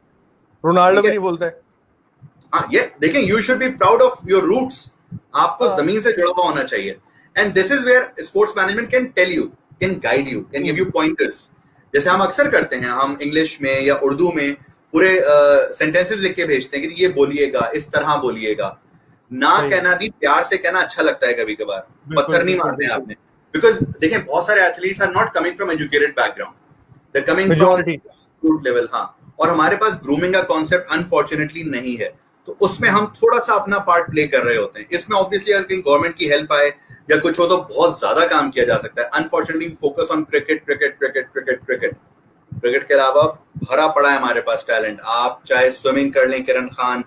रोनाल्डो भी नहीं बोलता है। हाँ, ये देखें, you should be proud of your roots. आपको जमीन से जुड़ा हुआ होना चाहिए। And this is where sports management can tell you, can guide you, can give you pointers. जैसे हम अक्सर करते हैं, हम इंग्लिश में या उर्दू में पूरे सेंटेंसेस लिख के भेजते हैं कि ये बोलिएगा, इस तरह बोलिएगा। ना कहना भी प्यार से कहना अच्छा लगता है कभी कभार, पत्थर नहीं मारते हैं आपने। बिकॉज देखें, बहुत सारे athletes are not coming from educated background, they coming from root level. हाँ, और हमारे पास ग्रूमिंग का कॉन्सेप्ट अनफॉर्चुनेटली नहीं है, तो उसमें हम थोड़ा सा अपना पार्ट प्ले कर रहे होते हैं। इसमें ऑब्वियसली अगर कहीं गवर्नमेंट की हेल्प आए या कुछ हो तो बहुत ज्यादा काम किया जा सकता है। Unfortunately focus on cricket cricket cricket cricket cricket cricket के अलावा भरा पड़ा है हमारे पास टैलेंट। आप चाहे स्विमिंग कर लें, किरण खान,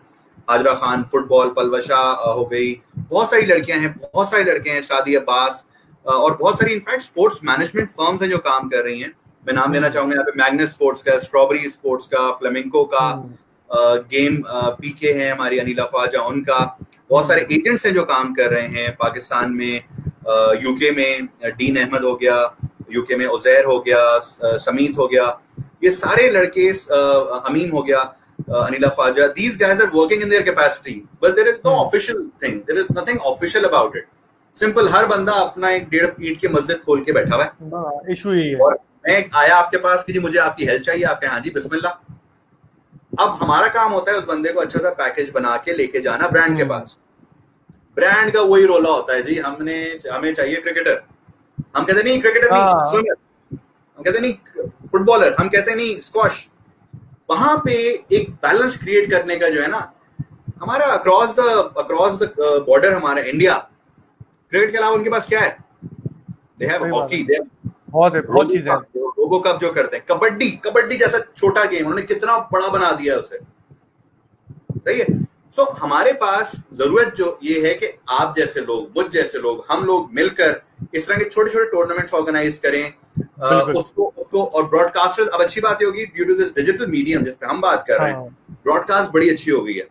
हाजरा खान, फुटबॉल पलवशा हो गई, बहुत सारी लड़कियां हैं, बहुत सारे लड़के हैं, शादी अब्बास, और बहुत सारी इनफैक्ट स्पोर्ट्स मैनेजमेंट फर्म्स हैं जो काम कर रही हैं। मैं नाम लेना चाहूंगा यहाँ पे मैग्नस स्पोर्ट्स का, स्ट्रॉबेरी स्पोर्ट्स का, फ्लेमिंको का, गेम पीके है हमारी अनिला ख्वाजा, उनका। बहुत सारे एजेंट्स हैं जो काम कर रहे हैं पाकिस्तान में, यूके में डीन अहमद हो गया, यूके में उजैर हो गया, समीत हो गया, ये सारे लड़के, अमीम हो गया, Anila Khawaja, these guys are working in their capacity, but there is no official thing, there is nothing official about it. Simple, हर बंदा अपना एक 1.5 ईंट की मस्जिद खोल के बैठा हुआ है। इशू यही है। और मैं आया आपके पास कि जी मुझे आपकी हेल्प चाहिए, आपके हाँ जी बिस्मिल्लाह। अब हमारा काम होता है उस बंदे को अच्छा सा पैकेज बना के लेके जाना ब्रांड के पास। ब्रांड का वही रोला होता है, जी हमें चाहिए क्रिकेटर, हम कहते नहीं क्रिकेटर नहीं स्विमर, हम कहते नहीं फुटबॉलर, हम कहते नहीं स्क्वॉश। वहां पे एक बैलेंस क्रिएट करने का जो है ना, हमारा अक्रॉस द बॉर्डर, हमारा इंडिया क्रिकेट के अलावा उनके पास क्या है? दे हैव हॉकी, दे बहुत चीजें, लोगो कप जो करते हैं, कबड्डी जैसा छोटा गेम उन्होंने कितना बड़ा बना दिया उसे, सही है। सो हमारे पास जरूरत जो ये है कि आप जैसे लोग, मुझ जैसे लोग, हम लोग मिलकर इस तरह के छोटे छोटे टूर्नामेंट्स ऑर्गेनाइज करें, उसको और ब्रॉडकास्टर्स। अब अच्छी बात होगी due to this digital medium जिस पे हम बात कर रहे हैं, ब्रॉडकास्ट बड़ी अच्छी हो गई है,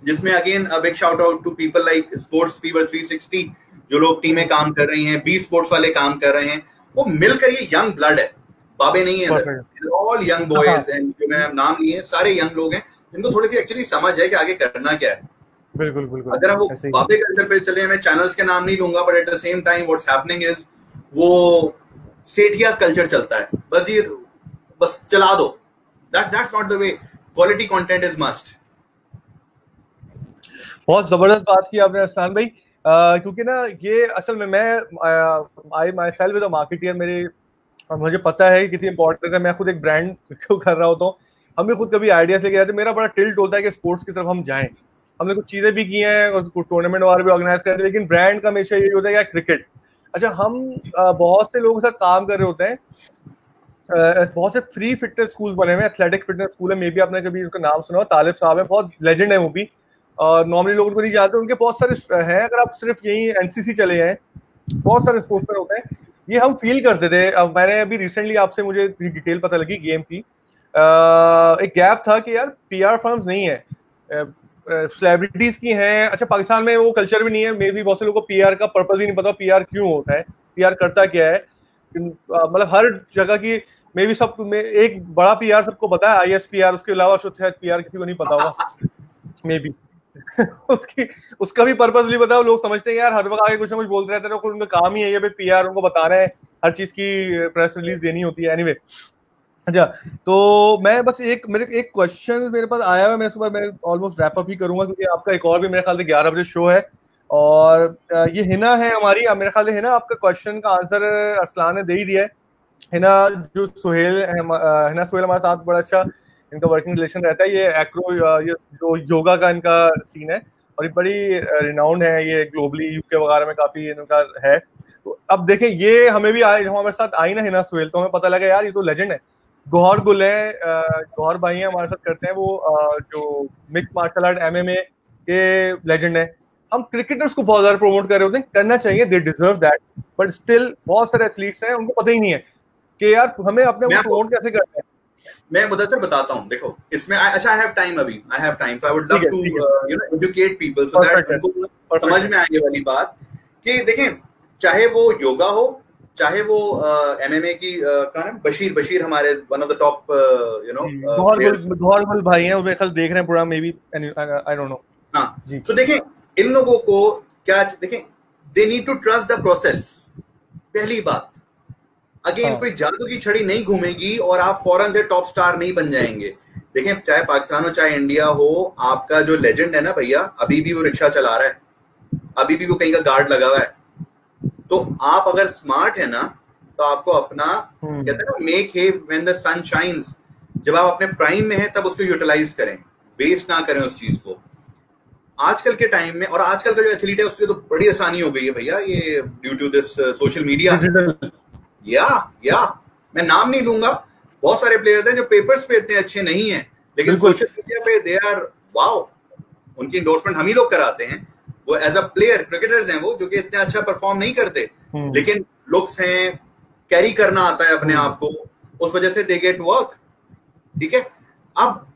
जिसमें again a big shout out to people like sports fever 360, जो लोग टीमें काम कर रही हैं, बी स्पोर्ट्स वाले काम कर रहे हैं, वो मिलकर, ये यंग ब्लड है, बाबे नहीं है, ऑल यंग बॉयज एंड जो मैंने नाम लिए सारे यंग लोग हैं जिनको थोड़ी सी एक्चुअली समझ है कि आगे करना क्या है। बिल्कुल। अगर हम वो बाबे कल्चर पे चले, मैं चैनल्स के नाम नहीं लूंगा, but at the same time what's happening is वो सेठिया कल्चर चलता है, बस चला दो। That's not the way. Quality content is must. बहुत जबरदस्त बात की आपने अरसलान भाई, क्योंकि ना ये असल में मैं I myself with a marketeer, मुझे पता है कितनी इंपॉर्टेंट है। मैं खुद एक ब्रांड को कर रहा होता हूँ, हम भी खुद कभी आइडियाज लेके जाते हैं। मेरा बड़ा टिल्ट होता है कि स्पोर्ट्स की तरफ हम जाएं। हमने कुछ चीजें भी की हैं और टूर्नामेंट वगैरह भी ऑर्गेनाइज करते हैं, लेकिन ब्रांड का हमेशा यही होता है कि क्रिकेट। अच्छा, हम बहुत से लोगों के साथ काम कर रहे होते हैं, बहुत से फ्री फिटनेस स्कूल बने हुए हैं, एथलेटिक फिटनेस स्कूल है, मे बी आपने कभी उनका नाम सुना हो, तालिब साहब है, बहुत लेजेंड है वो भी, नॉर्मली लोग उनको नहीं जानते, उनके बहुत सारे हैं। अगर आप सिर्फ यही एनसीसी चले हैं, बहुत सारे स्पोर्ट्समैन होते हैं। ये हम फील करते थे। अब मैंने अभी रिसेंटली आपसे मुझे डिटेल पता लगी गेम की, एक गैप था कि यार पीआर फर्म्स नहीं है, सेलिब्रिटीज की हैं। अच्छा, पाकिस्तान में वो कल्चर भी नहीं है, मे बी बहुत से लोगों को पीआर का पर्पस ही नहीं पता, पीआर क्यों होता है, पीआर करता क्या है। मतलब हर जगह की मे बी सब में एक बड़ा पीआर सबको पता है, आईएसपीआर, उसके अलावा शायद पीआर किसी को नहीं पता होगा मे बी उसका भी पर्पस नहीं पता। लोग समझते हैं यार हर वक्त आगे कुछ ना कुछ बोलते रहते हैं, उनका काम ही है ये पीआर, उनको बताना है, हर चीज की प्रेस रिलीज देनी होती है। एनीवे, अच्छा, तो मैं बस मेरे एक क्वेश्चन मेरे पास आया है, मैं इसके बाद मैं ऑलमोस्ट रैप अप ही करूंगा, क्योंकि आपका एक और भी मेरे ख्याल से 11 बजे शो है, और ये हिना है हमारी। मेरे ख्याल से हिना, आपका क्वेश्चन का आंसर अरसलान ने दे ही दिया है। हिना जो सुहेल है, हिना सुहेल हमारे साथ बड़ा अच्छा इनका वर्किंग रिलेशन रहता है। ये एक्रो, ये जो योगा का इनका सीन है, और ये बड़ी रिनाउंड है, ये ग्लोबली यूके वगैरह में काफी इनका है। तो अब देखें, ये हमें भी हमारे साथ आई ना हिना सुहेल, तो हमें पता लगा यार ये तो लेजेंड है। गौहर गुल है, गौहर भाई हैं हमारे साथ करते हैं वो, जो मिक्स मार्शल आर्ट MMA के लेजेंड है। हम क्रिकेटर्स को बहुत ज्यादा प्रमोट कर रहे होते हैं, करना चाहिए, they deserve that, but still बहुत सारे एथलीट्स हैं उनको पता ही नहीं है कि यार हमें अपने को प्रमोट कैसे करना है। मैं मुदस्सिर बताता हूँ, देखो इसमें अच्छा आई हैव टाइम, अभी I have time, so I would love to educate people so that उनको समझ में आए वाली बात कि देखें, चाहे वो योगा हो, चाहे वो MMA की का नाम बशीर हमारे one of the top Gohar Gul भाई हैं, वो मेरे ख्याल देख रहे हैं पूरा, maybe I don't know. हाँ जी, तो देखें इन लोगों को क्या, देखें they need to trust the process, पहली बात। अगेन कोई जादू की छड़ी नहीं घूमेगी और आप फौरन से टॉप स्टार नहीं बन जाएंगे। देखें चाहे पाकिस्तान हो चाहे इंडिया हो, आपका जो लेजेंड है ना भैया, अभी भी वो रिक्शा चला रहा है, अभी भी वो कहीं का गार्ड लगा हुआ है। तो आप अगर स्मार्ट है ना, तो आपको अपना कहते हैं ना, make hay when the sun shines, जब आप अपने प्राइम में हैं तब उसको यूटिलाइज करें, वेस्ट ना करें उस चीज को। आजकल के टाइम में, और आजकल का जो एथलीट है उसके लिए तो बड़ी आसानी हो गई है भैया, ये due to this social media. या मैं नाम नहीं लूंगा, बहुत सारे प्लेयर्स हैं जो पेपर्स पे इतने अच्छे नहीं हैं, लेकिन सोशल मीडिया पे दे आर वाओ, उनकी एंडोर्समेंट हम ही लोग कराते हैं। वो एज अ प्लेयर क्रिकेटर्स हैं वो, जो कि इतना अच्छा परफॉर्म नहीं करते, लेकिन लुक्स हैं, कैरी करना आता है अपने आप को, उस वजह से दे गेट वर्क। ठीक है, अब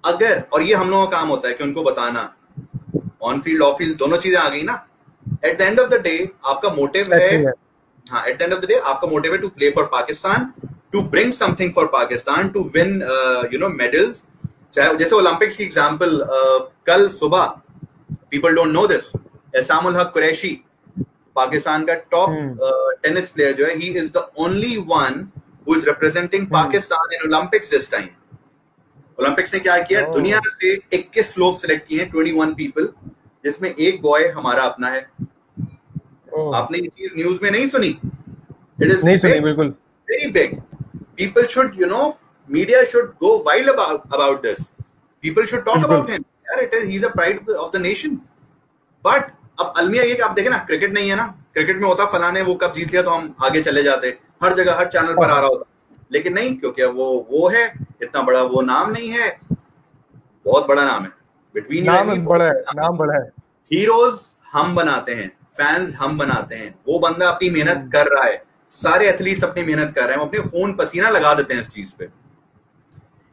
अगर, और ये हम लोगों का काम होता है कि उनको बताना, ऑन फील्ड ऑफ फील्ड दोनों चीजें आ गई ना, at the end of the day आपका मोटिव है, हाँ at the end of the day आपका मोटिव है to play for Pakistan, to bring something for Pakistan, to win medals. चाहे जैसे ओलंपिक्स की एग्जांपल, कल सुबह, people don't know this, Aisamul Haq Qureshi Pakistan का टॉप टेनिस प्लेयर जो है, he is the only one who is representing Pakistan in Olympics this time. Olympics ने क्या किया, दुनिया से 21 लोग सिलेक्ट किए हैं, 21 पीपल, जिसमें एक बॉय हमारा अपना है। आपने ये चीज न्यूज में नहीं सुनी? इट इज नहीं सुनी, बिल्कुल very big. People should media should go wild about this, people should talk about him, यार it is, he is a pride of the nation. But अब अलमिया ये कि आप देखें ना, क्रिकेट नहीं है ना, क्रिकेट में होता फलाने वो कप जीत लिया तो हम आगे चले जाते, हर जगह हर चैनल पर आ रहा होता, लेकिन नहीं, क्योंकि वो है इतना बड़ा, वो नाम नहीं है, बहुत बड़ा नाम है, बिटवीन नाम बड़ा है। हीरोज हम बनाते हैं, फैंस हम बनाते हैं, वो बंदा अपनी मेहनत कर रहा है, सारे एथलीट्स अपनी मेहनत कर रहे हैं, वो अपने खून पसीना लगा देते हैं इस चीज पे।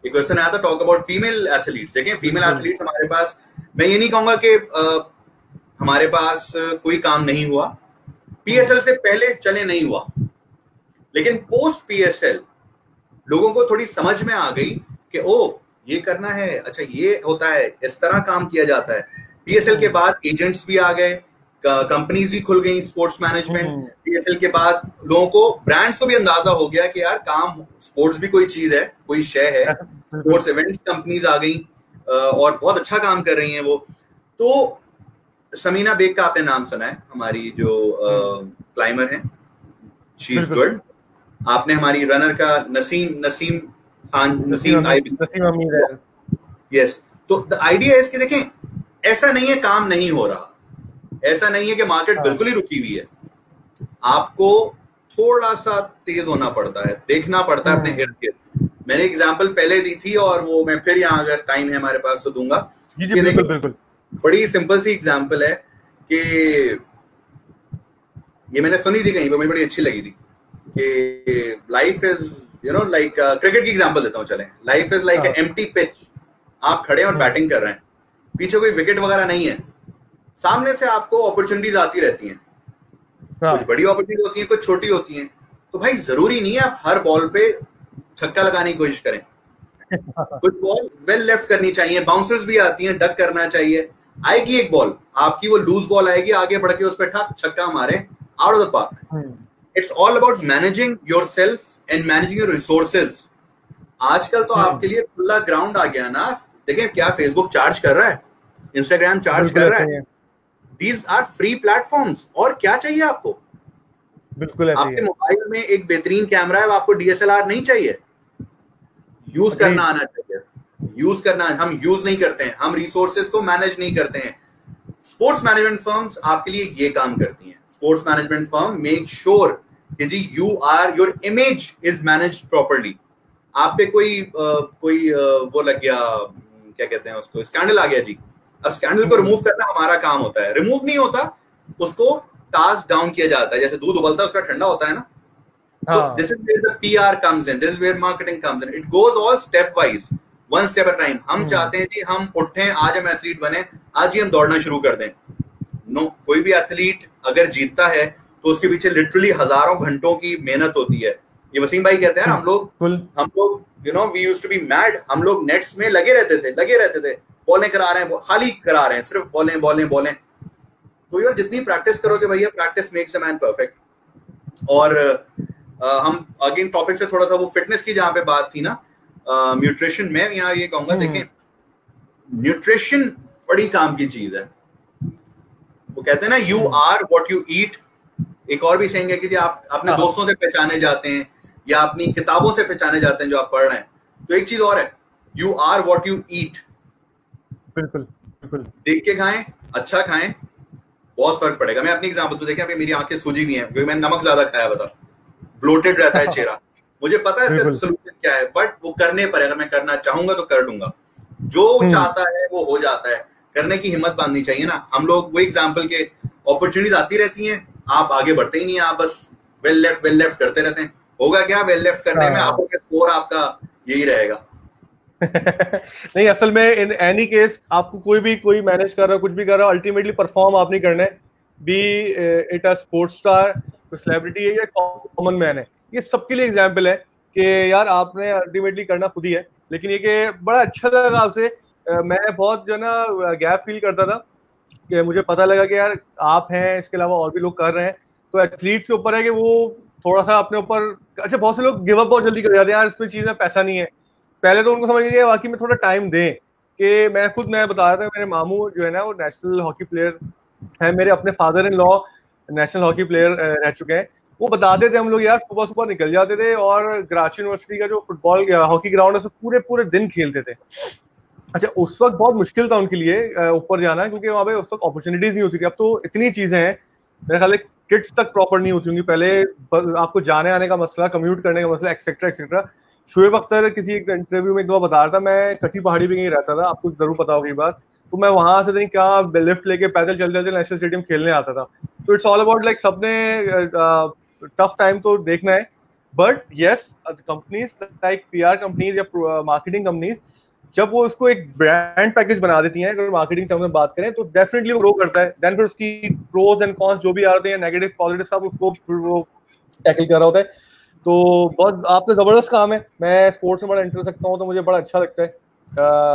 एक क्वेश्चन आया था, टॉक अबाउट फीमेल एथलीट्स। देखें फीमेल एथलीट्स हमारे पास, मैं ये नहीं कहूंगा कि हमारे पास कोई काम नहीं हुआ, PSL से पहले चले नहीं हुआ, लेकिन पोस्ट PSL लोगों को थोड़ी समझ में आ गई कि ओ ये करना है, अच्छा ये होता है, इस तरह काम किया जाता है। PSL के बाद एजेंट्स भी आ गए, कंपनीज भी खुल गई, स्पोर्ट्स मैनेजमेंट। PSL के बाद लोगों को, ब्रांड्स को भी अंदाजा हो गया कि यार काम, स्पोर्ट्स भी कोई चीज है, कोई शय है, स्पोर्ट्स इवेंट्स कंपनीज आ गई और बहुत अच्छा काम कर रही हैं वो। तो समीना बेग का आपने नाम सुना है, हमारी जो क्लाइमर है, शी इज गुड। आपने हमारी रनर का नसीम अमीर है, यस। तो द आइडिया है कि देखें, ऐसा नहीं है काम नहीं हो रहा, ऐसा नहीं है कि मार्केट बिल्कुल ही रुकी हुई है, आपको थोड़ा सा तेज होना पड़ता है, देखना पड़ता है अपने इर्द गिर्द। मैंने एग्जांपल पहले दी थी और वो मैं फिर यहाँ अगर टाइम है हमारे पास तो दूंगा। जी बिल्कुल। बड़ी सिंपल सी एग्जांपल है कि ये मैंने सुनी थी कहीं पर, मुझे बड़ी अच्छी लगी थी कि लाइफ इज लाइक, क्रिकेट की एग्जांपल देता हूँ, चलें। Life is like empty pitch, आप खड़े और बैटिंग कर रहे हैं, पीछे कोई विकेट वगैरह नहीं है, सामने से आपको अपॉर्चुनिटीज आती रहती हैं, कुछ बड़ी अपॉर्चुनिटी होती हैं, कुछ छोटी होती हैं। तो भाई जरूरी नहीं है आप हर बॉल पे छक्का लगाने की कोशिश करें, कुछ बॉल वेल लेफ्ट करनी चाहिए, बाउंसर्स भी आती हैं, डक करना चाहिए। आएगी एक बॉल आपकी, वो लूज बॉल आएगी, आगे बढ़ के उस पर ठक छक्का मारे, out of the park. It's all about managing yourself and managing your resources. आजकल तो आपके लिए खुला ग्राउंड आ गया ना। देखें क्या फेसबुक चार्ज कर रहा है, इंस्टाग्राम चार्ज कर रहा है, दीज आर फ्री प्लेटफॉर्म्स। और क्या चाहिए आपको? बिल्कुल आपके मोबाइल में एक बेहतरीन कैमरा है, आपको DSLR नहीं चाहिए, यूज करना आना चाहिए। यूज करना हम यूज नहीं करते हैं, हम रिसोर्सेज को मैनेज नहीं करते हैं। स्पोर्ट्स मैनेजमेंट फर्म्स आपके लिए ये काम करती हैं। Sports management firm make sure कि जी your image is managed properly. आप पे कोई वो लग गया, क्या कहते हैं उसको, स्कैंडल आ गया जी, अब स्कैंडल को रिमूव करना हमारा काम होता है। रिमूव नहीं होता, उसको टास्क डाउन किया जाता है। जैसे दूध उबलता है उसका ठंडा होता है ना, so this is where the PR comes in, this is where marketing comes in, it goes all step wise, one step at a time। हम चाहते हैं कि हम उठें, आज हम एथलीट बने, आज ही हम दौड़ना शुरू कर दें। नो, कोई भी एथलीट अगर जीतता है तो उसके पीछे लिटरली हजारों घंटों की मेहनत होती है। ये वसीम भाई कहते हैं हम लोग you know we used to be mad, हम लोग नेट्स में लगे रहते थे, बॉलें करा रहे हैं, खाली करा रहे हैं, सिर्फ बॉलें। तो यार जितनी प्रैक्टिस करोगे भैया, practice makes a man perfect. और हम अगेन टॉपिक से थोड़ा सा वो फिटनेस की जहां पे बात थी ना, न्यूट्रिशन में यहाँ ये कहूंगा, देखें न्यूट्रिशन बड़ी काम की चीज है। वो कहते हैं ना, you are what you eat. एक और भी सेइंग है कि आप अपने दोस्तों से पहचाने जाते हैं या अपनी किताबों से पहचाने जाते हैं जो आप पढ़ रहे हैं। तो एक चीज और है, you are what you eat. बिल्कुल। देख के खाएं, अच्छा खाएं, बहुत फर्क पड़ेगा। मैं अपनी एग्जांपल तो देखें, अभी मेरी आंखें सूजी हुई हैं क्योंकि मैंने नमक ज्यादा खाया, बता, ब्लोटेड रहता है चेहरा। मुझे पता है इसका सोल्यूशन क्या है, बट वो करने पर, अगर मैं करना चाहूंगा तो कर लूंगा। जो चाहता है वो हो जाता है, करने की हिम्मत बांधनी चाहिए ना। हम लोग वो एग्जांपल के अपॉर्चुनिटीज आती रहती हैं, आप आगे बढ़ते ही नहीं, आप बस वेल लेफ्ट करते रहते हैं। होगा क्या, वेल लेफ्ट करने में आपका स्कोर आपका यही रहेगा। नहीं, असल में इन एनी केस आपको कोई मैनेज कर रहा है, कुछ भी कर रहा है, अल्टीमेटली परफॉर्म आप नहीं करना है। B it a sports star, celebrity है या कॉमन मैन है, ये सबके लिए एग्जाम्पल है कि यार आपने अल्टीमेटली करना खुद ही है। लेकिन ये कि बड़ा अच्छा लगा आपसे, मैं बहुत जो ना गैप फील करता था कि मुझे पता लगा कि यार आप हैं, इसके अलावा और भी लोग कर रहे हैं। तो एथलीट्स के ऊपर है कि वो थोड़ा सा अपने ऊपर, अच्छा बहुत से लोग गिव अप बहुत जल्दी कर जाते हैं, यार इसमें चीज में पैसा नहीं है। पहले तो उनको समझ लीजिए वाकई में थोड़ा टाइम दें। कि मैं बता रहा था, मेरे मामू जो है ना वो नेशनल हॉकी प्लेयर है, मेरे अपने father in law national hockey player रह चुके हैं। वो बताते थे हम लोग यार सुबह निकल जाते थे और कराची यूनिवर्सिटी का जो फुटबॉल हॉकी ग्राउंड है उसमें पूरे दिन खेलते थे। अच्छा, उस वक्त बहुत मुश्किल था उनके लिए ऊपर जाना, क्योंकि वहाँ पे उस वक्त अपॉर्चुनिटीज नहीं होती थी। अब तो इतनी चीजें हैं, मेरे ख्याल किट्स तक प्रॉपर नहीं होती होंगी। पहले आपको जाने आने का मसला, कम्यूट करने का मसला, एक्सेट्रा। शुएब अख्तर किसी एक इंटरव्यू में एक दो बता रहा था, मैं कटी पहाड़ी पे कहीं रहता था, आपको जरूर पता होगी बात। तो मैं वहां से नहीं क्या लिफ्ट लेके पैदल चल नेशनल स्टेडियम खेलने आता था। तो इट्स ऑल अबाउट लाइक सबने टफ टाइम तो देखना है, but yes companies like PR companies या मार्केटिंग कंपनीज जब वो उसको एक ब्रांड पैकेज बना देती हैं, अगर मार्केटिंग टर्म में बात करें, तो डेफिनेटली वो ग्रो करता है। देन फिर उसकी प्रोज एंड कॉन्स जो भी आ रहे हैं, नेगेटिव पॉजिटिव, सब उसको वो टैकल कर रहा होता है। तो बहुत आपका जबरदस्त काम है। मैं स्पोर्ट्स में बड़ा इंटरेस्ट रखता हूँ, तो मुझे बड़ा अच्छा लगता है,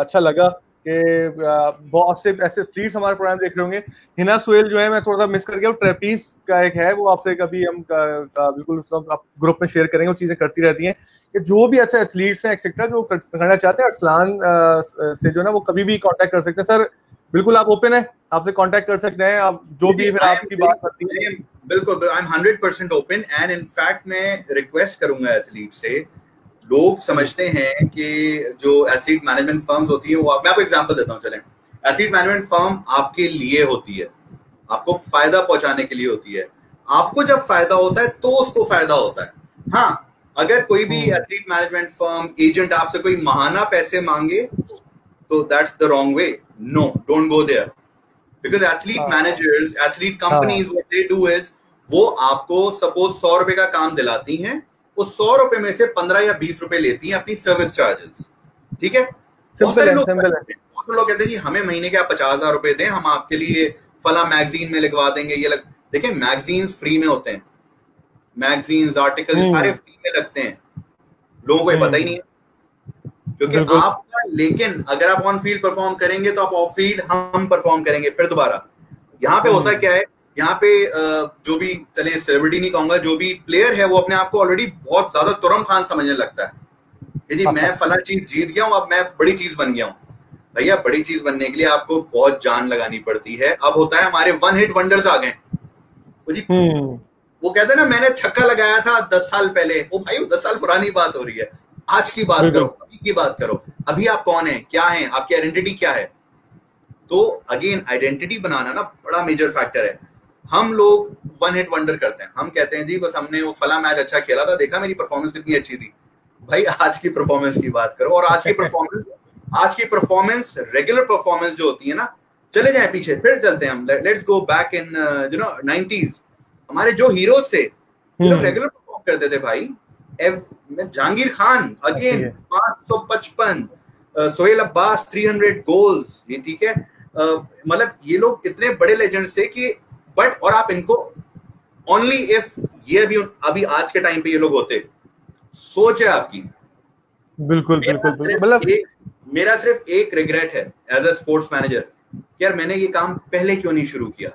अच्छा लगा कि बहुत से ऐसे एथलीट्स हमारे प्रोग्राम देख रहे होंगे। हिना सुहेल जो है, मैं थोड़ा सा मिस कर गया, ट्रेपीज का एक है, वो आपसे कभी हम बिल्कुल ग्रुप में शेयर करेंगे, वो चीजें करती रहती हैं। कि जो भी अच्छे एथलीट्स हैं एक्सेट्रा जो करना चाहते हैं, अरसलान से जो है ना वो कभी भी कांटेक्ट कर सकते हैं। सर बिल्कुल आप ओपन है, आपसे कांटेक्ट कर सकते हैं, आप जो भी फिर आपकी बात करती है। बिल्कुल, I am 100% open. And in fact मैं रिक्वेस्ट करूंगा एथलीट से, लोग समझते हैं कि जो एथलीट मैनेजमेंट फर्म्स होती है वो, मैं आपको एग्जांपल देता हूँ, चलें। एथलीट मैनेजमेंट फर्म आपके लिए होती है, आपको फायदा पहुंचाने के लिए होती है। आपको जब फायदा होता है तो उसको फायदा होता है। हाँ, अगर कोई भी एथलीट मैनेजमेंट फर्म एजेंट आपसे कोई महाना पैसे मांगे तो that's the wrong way. No, don't go there, because athlete managers, athlete companies what they do is, वो आपको सपोज 100 रुपए का काम दिलाती हैं, उस 100 रुपए में से 15 या 20 रुपए लेती हैं अपनी सर्विस चार्जेस। ठीक है, बहुत सारे लोग कहते हैं जी हमें महीने के आप 50,000 रुपए दें, हम आपके लिए फला मैगजीन में लिखवा देंगे। ये देखिए, मैगजीन्स फ्री में होते हैं, मैगजीन्स आर्टिकल सारे फ्री में लगते हैं, लोगों को ये पता ही नहीं है क्योंकि आपका। लेकिन अगर आप ऑन फील्ड परफॉर्म करेंगे तो आप ऑफ फील्ड हम परफॉर्म करेंगे फिर दोबारा। यहाँ पे होता क्या है, यहाँ पे जो भी, चले सेलिब्रिटी नहीं कहूंगा, जो भी प्लेयर है वो अपने आप को ऑलरेडी बहुत ज्यादा तुरम खान समझने लगता है कि जी मैं फला चीज जीत गया हूँ, अब मैं बड़ी चीज बन गया हूँ। भैया, बड़ी चीज बनने के लिए आपको बहुत जान लगानी पड़ती है। अब होता है हमारे वन हिट वंडर्स आ गए जी। वो कहते हैं ना, मैंने छक्का लगाया था 10 साल पहले। वो भाई 10 साल पुरानी बात हो रही है, आज की बात करो, अभी की बात करो। अभी आप कौन है, क्या है, आपकी आइडेंटिटी क्या है? तो अगेन आइडेंटिटी बनाना ना बड़ा मेजर फैक्टर है। हम लोग वन हिट वंडर करते हैं, हम कहते हैं जी बस हमने वो फला मैच अच्छा खेला था, देखा मेरी परफॉर्मेंस कितनी अच्छी थी। भाई आज की परफॉर्मेंस की बात करो, और आज की परफॉर्मेंस रेगुलर परफॉर्मेंस जो होती है ना, चले जाए पीछे फिर चलते हैं हम, let's go back in 90s। हमारे जो हीरोज थे वो लोग रेगुलर परफॉर्म करते थे भाई। जहांगीर खान अगेन 555, सोहेल अब्बास 300 गोल्स, ये ठीक है। मतलब ये लोग इतने बड़े लेजेंड्स थे कि बट, और आप इनको ओनली इफ ये भी अभी आज के टाइम पे ये लोग होते, सोच है आपकी। बिल्कुल बिल्कुल बिल्कुल। मतलब मेरा सिर्फ एक रिग्रेट है एज अ स्पोर्ट्स मैनेजर, यार मैंने ये काम पहले क्यों नहीं शुरू किया।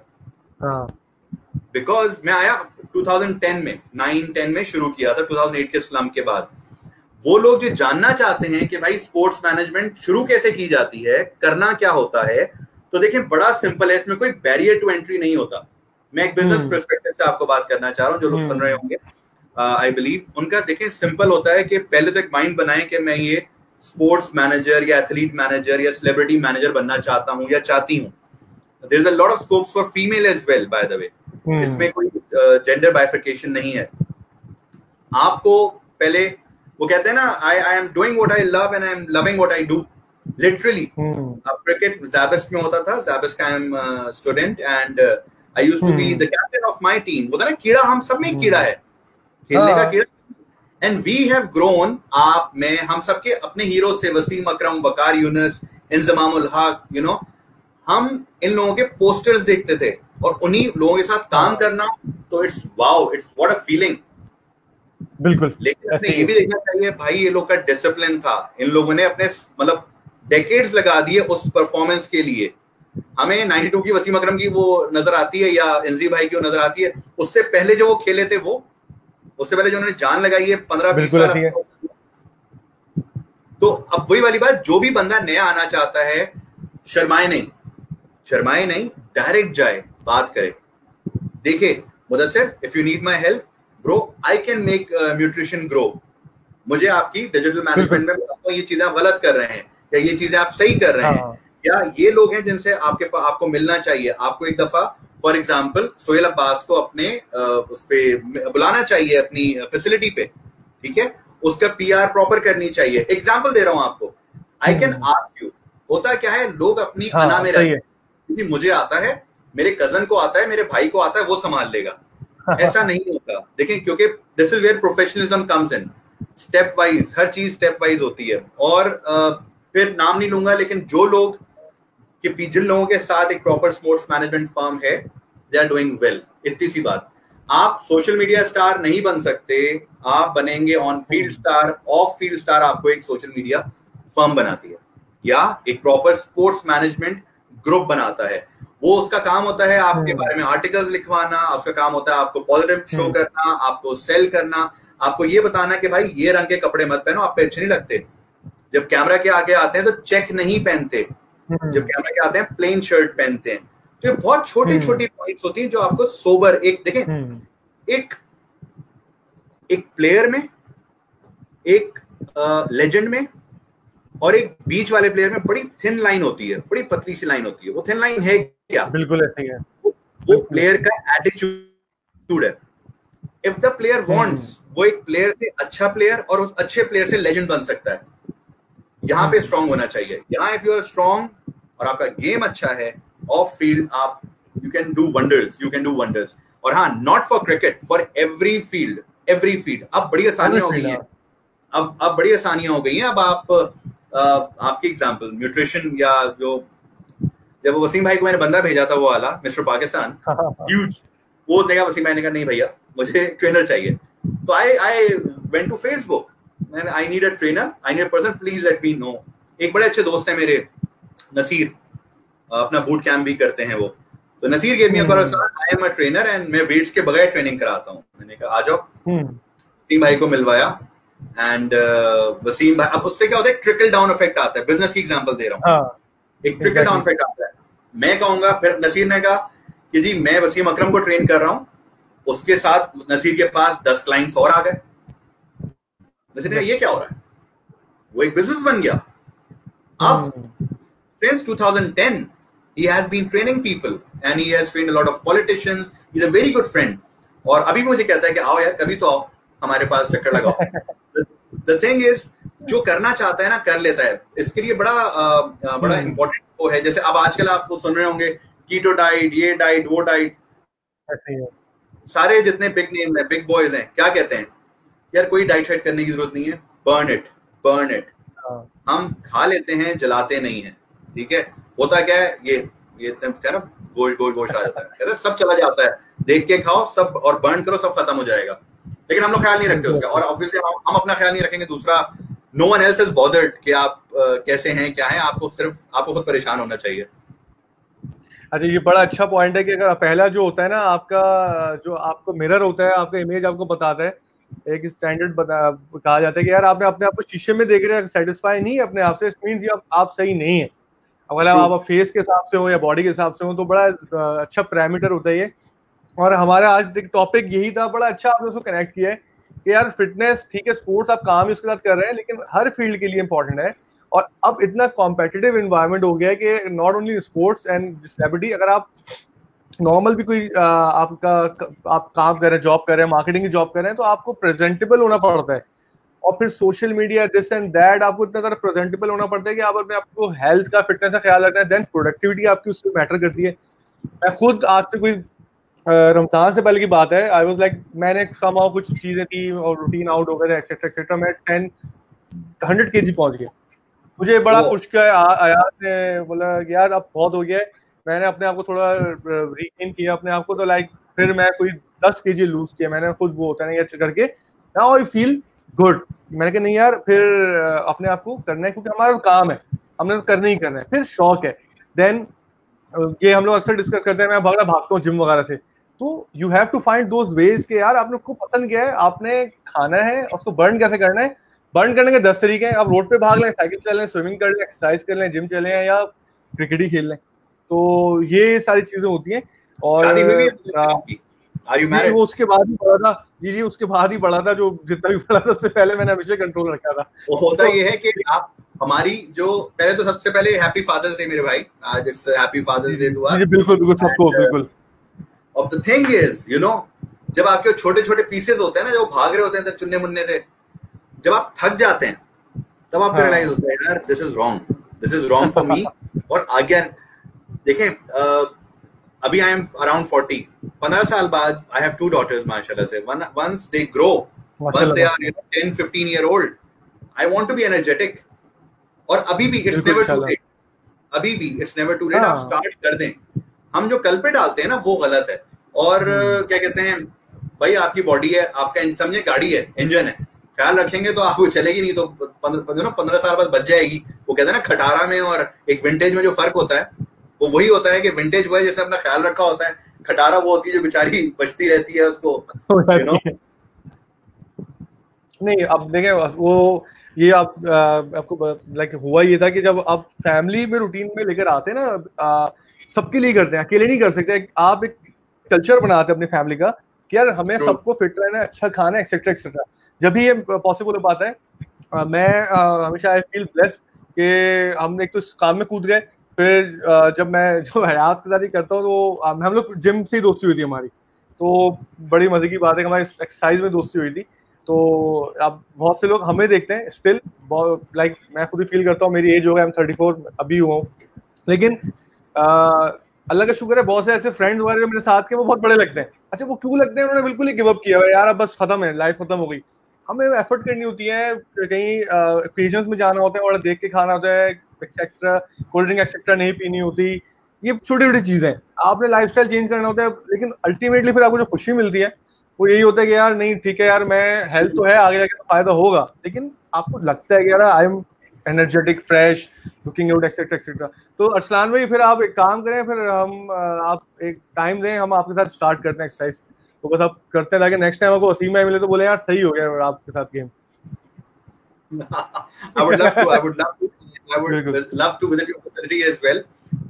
बिकॉज मैं आया 2010 में, 9-10 में शुरू किया था, 2008 के स्लम के बाद। वो लोग जो जानना चाहते हैं कि भाई स्पोर्ट्स मैनेजमेंट शुरू कैसे की जाती है, करना क्या होता है, तो देखें बड़ा सिंपल है, इसमें कोई बैरियर टू एंट्री नहीं होता। मैं एक बिजनेस पर्सपेक्टिव से आपको बात करना चाह रहा हूँ, जो लोग सुन रहे होंगे आई बिलीव उनका देखें सिंपल होता है कि पहले तो एक माइंड बनाएं कि मैं ये स्पोर्ट्स मैनेजर या एथलीट मैनेजर या सेलिब्रिटी मैनेजर बनना चाहता हूँ या चाहती हूँ। There is a lot of scopes for female as well by the way, इसमें कोई जेंडर बाइफिकेशन नहीं है। आपको पहले वो कहते हैं ना, I am doing what I love and I am loving what I do, literally. अब क्रिकेट ज़ैबिस्ट में होता था, ज़ैबिस्ट का I am student and I used to be the captain of my team. होता है ना कीड़ा, हम सब में कीड़ा है, खेलने का कीड़ा। एंड वी हैव ग्रोन, आप में हम सबके अपने हीरो से, वसीम अकरम, वकार यूनुस, इंजमाम उल हक, यू नो, हम इन लोगों के पोस्टर्स देखते थे और उन्हीं लोगों के साथ काम करना, तो it's wow, it's what a feeling. बिल्कुल। लेकिन अपने ये भी देखना चाहिए भाई, ये लोग का डिसिप्लिन था, इन लोगों ने अपने मतलब डेकेड्स लगा दिए उस परफॉर्मेंस के लिए। हमें 92 की वसीम अकरम की वो नजर आती है या इंजी भाई की वो नजर आती है, उससे पहले जो वो खेले थे, वो उससे पहले जो उन्होंने जान लगाई है 15-20 साल। तो अब वही वाली बात, जो भी बंदा नया आना चाहता है, शर्माए नहीं, डायरेक्ट जाए, बात करे। देखिए Mudassir, if you need my help bro, I can make nutrition grow. मुझे आपकी डिजिटल मैनेजमेंट में बताओ, ये चीजें आप गलत कर रहे हैं या ये चीजें आप सही कर रहे हैं, या ये लोग हैं जिनसे आपको मिलना चाहिए। आपको एक दफा फॉर एग्जाम्पल सोहेल अब्बास को अपने उस पे बुलाना चाहिए, अपनी फैसिलिटी पे, ठीक है, उसका PR प्रॉपर करनी चाहिए। एग्जाम्पल दे रहा हूं आपको, आई कैन आस्क यू। होता क्या है, लोग अपनी अना में रहते हैं, क्योंकि मुझे आता है, मेरे कजन को आता है, मेरे भाई को आता है, वो संभाल लेगा। ऐसा नहीं होता, देखें, क्योंकि this is where professionalism comes in. Step wise हर चीज स्टेप वाइज होती है। और फिर नाम नहीं लूंगा, लेकिन जो लोग जिन लोगों के साथ एक प्रॉपर स्पोर्ट्स मैनेजमेंट फर्म है, दे आर डूइंग वेल। इतनी सी बात, आप सोशल मीडिया स्टार नहीं बन सकते, आप बनेंगे on field star. Of field star आपको एक सोशल मीडिया फर्म बनाती है या एक प्रॉपर स्पोर्ट्स मैनेजमेंट ग्रुप बनाता है। वो उसका काम होता है आपके बारे में आर्टिकल्स लिखवाना, उसका काम होता है आपको पॉजिटिव शो करना, आपको सेल करना, आपको ये बताना कि भाई ये रंग के कपड़े मत पहनो, आप पे अच्छे नहीं लगते। जब कैमरा के आगे आते हैं तो चेक नहीं पहनते, जब कैमरा के आते हैं प्लेन शर्ट पहनते हैं। तो ये बहुत छोटी छोटी पॉइंट्स होती हैं जो आपको सोबर, एक देखें, एक प्लेयर में, एक लेजेंड में और एक बीच वाले प्लेयर में बड़ी थिन लाइन होती है, बड़ी पतली सी लाइन होती है। वो थिन लाइन है क्या? बिल्कुल ऐसे ही है। वो प्लेयर का एटीट्यूड है। इफ द प्लेयर वांट्स, वो एक प्लेयर से अच्छा प्लेयर और उस अच्छे प्लेयर से लेजेंड बन सकता है। यहाँ पे स्ट्रांग होना चाहिए। यहाँ इफ यू आर स्ट्रांग और आपका गेम अच्छा है ऑफ फील्ड, आप यू कैन डू वंडर्स। और हाँ, not for cricket, for every field. अब बड़ी आसानियां हो गई हैं, अब बड़ी आसानियां हो गई हैं। अब आप आपकी एग्जांपल न्यूट्रिशन, या जो जब वो वसीम भाई को मैंने बंदा भेजा था, वो वाला मिस्टर पाकिस्तान ह्यूज, वो देखा वसीम भाई ने कहा नहीं भैया मुझे ट्रेनर चाहिए। तो I went to Facebook, I need a trainer, I need a person, please let me know। एक बड़े अच्छे दोस्त है मेरे, नसीर, अपना बूट कैंप भी करते हैं वो। तो Naseer gave me a call, I am a trainer and मैं वेट्स के बगैर ट्रेनिंग कराता हूँ। मैंने कहा आ जाओ। वसीम भाई को मिलवाया एंड वसीम भाई, अब उससे क्या होता है, ट्रिकल डाउन इफेक्ट आता है। बिजनेस की एग्जांपल दे रहा हूँ, एक ट्रिकल डाउन इफेक्ट आता है। मैं कहूंगा, फिर नसीर ने कहा कि जी मैं वसीम अकरम को ट्रेन कर रहा हूँ, उसके साथ नसीर के पास 10 क्लाइंट्स और आ गए। नसीर ने ये क्या हो रहा है, वो एक बिजनेस बन गया। अब since 2010 he has been training people and he has trained a lot of politicians. He's a very good friend. और अभी मुझे कहता है कि आओ यार कभी तो आओ हमारे पास चक्कर लगाओ. The thing is जो करना चाहता है ना कर लेता है. इसके लिए बड़ा इम्पोर्टेंट वो है. जैसे अब आजकल आप सुन रहे होंगे कीटो डाइट, ये डाइट, वो डाइट. सारे जितने बिग नेम है, बिग बॉयज हैं, क्या कहते हैं यार कोई डाइट शाइट करने की जरूरत नहीं है. Burn it. हम खा लेते हैं, जलाते नहीं है. ठीक है. होता क्या है ये ना गोश्त आ जाता है. कहते हैं सब चला जाता है. देख के खाओ सब और बर्न करो, सब खत्म हो जाएगा. लेकिन हम लोग ख्याल नहीं रखते उसका. और ऑब्वियसली हम अपना ख्याल नहीं रखेंगे. दूसरा, no one else is bothered कि आप कैसे हैं, क्या है. आपको खुद परेशान होना चाहिए. अच्छा, ये बड़ा अच्छा पॉइंट है कि अगर पहला जो होता है ना आपका, जो आपको मिरर होता है, आपका इमेज आपको बताता है, एक स्टैंडर्ड कहा जाता है कि यार आपने अपने आप को शीशे में देख रहे हैं, सेटिस्फाई नहीं है अपने आप से, इट मींस आप सही नहीं है. अगर आप फेस के हिसाब से हो या बॉडी के हिसाब से हो तो बड़ा अच्छा पैरामीटर होता है ये. और हमारा आज टॉपिक यही था. बड़ा अच्छा आपने उसको कनेक्ट किया है कि यार फिटनेस ठीक है, स्पोर्ट्स आप काम इसके साथ कर रहे हैं, लेकिन हर फील्ड के लिए इंपॉर्टेंट है. और अब इतना कॉम्पिटिटिव एनवायरनमेंट हो गया है कि not only sports and celebrity, अगर आप नॉर्मल भी कोई आप काम कर रहे हैं, जॉब कर रहे हैं, मार्केटिंग की जॉब कर रहे हैं, तो आपको प्रेजेंटेबल होना पड़ता है. और फिर social media this and that, आपको इतना ज़्यादा प्रेजेंटेबल होना पड़ता है कि आप अपने आपको हेल्थ का, फिटनेस का ख्याल रखना है. देन प्रोडक्टिविटी आपकी उससे मैटर करती है. मैं खुद आज से कोई रमजान से पहले की बात है, आई वाज लाइक, मैंने समाउ कुछ चीजें थी और रूटीन आउट हो गए एक्सेट्रा एक्सेट्रा, मैं 100 kg पहुंच गया. मुझे बड़ा खुश किया आयात ने, बोला यार अब बहुत हो गया है. मैंने अपने आप को थोड़ा रीगेन किया अपने आप को, तो लाइक फिर मैं कोई 10 kg लूज किया मैंने खुद, वो होता है ना करके. Now I feel good. मैंने कहा नहीं यार, फिर अपने आप को करना है क्योंकि हमारा काम है, हमने करना ही करना है. फिर शौक है. देन ये हम लोग अक्सर डिस्कस करते हैं, मैं भागता हूँ जिम वगैरह से. तो you have to find those ways के यार आपने को पसंद क्या है, आपने खाना है, उसको बर्न कैसे करना है. बर्न करने के 10 तरीके हैं. आप रोड पे भाग लें, साइकिल चलें, स्विमिंग कर लें, एक्सरसाइज कर लें, जिम चलें या क्रिकेट ही खेल लें. तो ये सारी चीजें होती हैं. और वो उसके बाद ही पढ़ा था. जी उसके बाद ही पढ़ा था. जो जितना भी पढ़ा था उससे पहले मैंने हमेशा कंट्रोल रखा था. वो होता ये है कि आप हमारी जो पहले तो सबसे पहले हैप्पी फादर्स डे मेरे भाई. आज it's happy father's day to us. बिल्कुल सबको बिल्कुल. अब द थिंग इज जब आपके छोटे छोटे पीसेस होते हैं ना, जो भाग रहे होते हैं चुन्ने मुन्ने से, जब आप थक जाते हैं तब आपको रियलाइज होता है यार this is wrong for me. और आगे देखें, अभी आई एम अराउंड 40. 15 साल बाद आई हैव 2 daughters माशाल्लाह से. once they grow, once they are 10-15 year old, I want to be energetic. और अभी भी it's never too late. आप स्टार्ट कर दें. हम जो कल पे डालते हैं ना वो गलत है. और क्या कहते हैं भाई, आपकी बॉडी है, आपका समझे गाड़ी है, इंजन है, ख्याल रखेंगे तो आपको चलेगी, नहीं तो 15 साल बाद बच जाएगी. वो कहते हैं ना खटारा में और एक विंटेज में जो फर्क होता है वो वही होता है कि विंटेज वो है जिसने अपना ख्याल रखा होता है, खटारा वो होती है जो बेचारी बचती रहती है उसको. नहीं अब देखें वो ये आपको लाइक हुआ ये था कि जब आप फैमिली में रूटीन में लेकर आते हैं ना, सबके लिए करते हैं, अकेले नहीं कर सकते. आप एक कल्चर बनाते हैं अपनी फैमिली का कि यार हमें सबको फिट रहना है, अच्छा खाना है, एक्सेट्रा एक्सेट्रा. जब भी ये पॉसिबल हो पाता है. मैं हमेशा आई फील ब्लेस्ड कि हम एक तो काम में कूद गए. फिर जब मैं जो हयात के साथ ही करता हूँ तो हम लोग जिम से ही दोस्ती हुई थी हमारी. तो बड़ी मजे की बात है कि हमारी एक्सरसाइज में दोस्ती हुई थी. तो अब बहुत से लोग हमें देखते हैं स्टिल, लाइक मैं खुद ही फील करता हूँ, मेरी एज हो गया, I'm 34 अभी हुआ हूँ, लेकिन अल्लाह का शुक्र है बहुत से ऐसे फ्रेंड्स वगैरह मेरे साथ के वो बहुत बड़े लगते हैं. अच्छा वो क्यों लगते हैं? उन्होंने बिल्कुल ही गिव अप किया है यार, अब बस खत्म है, लाइफ खत्म हो गई. हमें एफर्ट करनी होती है, कहीं ओकेजन्स में जाना होता है और देख के खाना होता है, एक्सेट्रा कोल्ड ड्रिंक एक्सेट्रा नहीं पीनी होती. ये छोटी छोटी चीजें आपने लाइफस्टाइल चेंज करना होता है. लेकिन अल्टीमेटली फिर आपको जो खुशी मिलती है वो यही होता है कि यार नहीं ठीक है यार, मैं हेल्थ तो है, आगे जाके तो फायदा होगा, लेकिन आपको लगता है कि यार I am energetic, fresh, looking out etcetera etcetera. तो अरसलान भाई फिर आप एक काम करें, फिर हम आप एक टाइम दें, हम आपके साथ स्टार्ट करते हैं एक्सरसाइज. तो बस आप करते हैं ताकि नेक्स्ट टाइम आपको वसीम भाई मिले तो बोले यार सही हो गया आपके साथ game. I would love to visit your facility as well.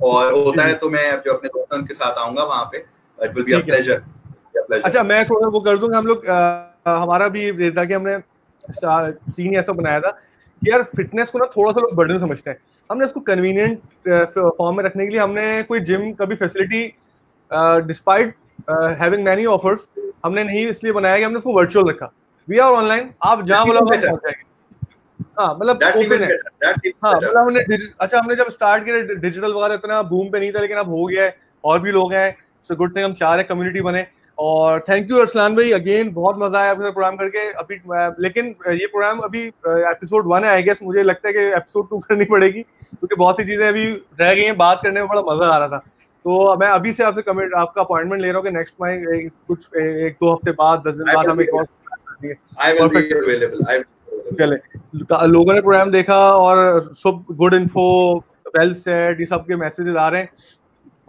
और होता है तो मैं जो अपने दोस्तों के साथ आऊंगा वहाँ पे. It will be a pleasure. अच्छा मैं थोड़ा वो कर दूंगा. हम लोग हमारा भी था कि हमने सीन ऐसा बनाया था कि यार फिटनेस को ना थोड़ा सा लोग बर्डन समझते हैं, हमने इसको कन्वीनियंट फॉर्म में रखने के लिए हमने कोई जिम का भी facility despite having many offers हमने नहीं इसलिए बनाया कि हमने उसको वर्चुअल रखा। वी आर ऑनलाइन, आप जहाँ बोला वहाँ पहुंच जाएंगे। हाँ मतलब ओपन है। हाँ मतलब हमने जब स्टार्ट किया डिजिटल वगैरह इतना बूम पे नहीं था, लेकिन अब हो गया है और भी लोग हैं, सो गुड थिंग, हम चाह रहे कम्युनिटी बने। और थैंक यू अरसलान भाई, अगेन बहुत मजा आया आपके साथ प्रोग्राम करके। अभी लेकिन ये प्रोग्राम अभी एपिसोड 1 है, आई गेस मुझे लगता है कि एपिसोड 2 करनी पड़ेगी, क्योंकि बहुत सी चीजें अभी रह गई हैं, बात करने में बड़ा मजा आ रहा था। तो मैं अभी से आपसे कमेंट आपका अपॉइंटमेंट ले रहा हूँ कि नेक्स्ट माई कुछ 1-2 हफ्ते बाद 10 दिन बाद हम एक और चले। लोगों ने प्रोग्राम देखा और सब गुड इन्फो, वेल सेड, ये सब के मैसेजेस आ रहे हैं,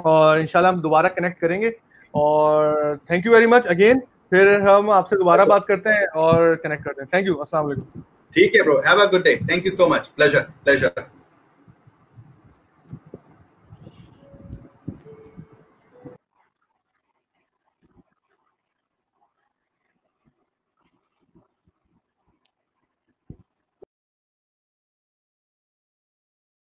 और इंशाल्लाह हम दोबारा कनेक्ट करेंगे। और thank you very much again, फिर हम आपसे दोबारा बात करते हैं और कनेक्ट करते हैं। थैंक यू, अस्सलाम वालेकुम। ठीक है bro, have a good day, thank you so much, pleasure.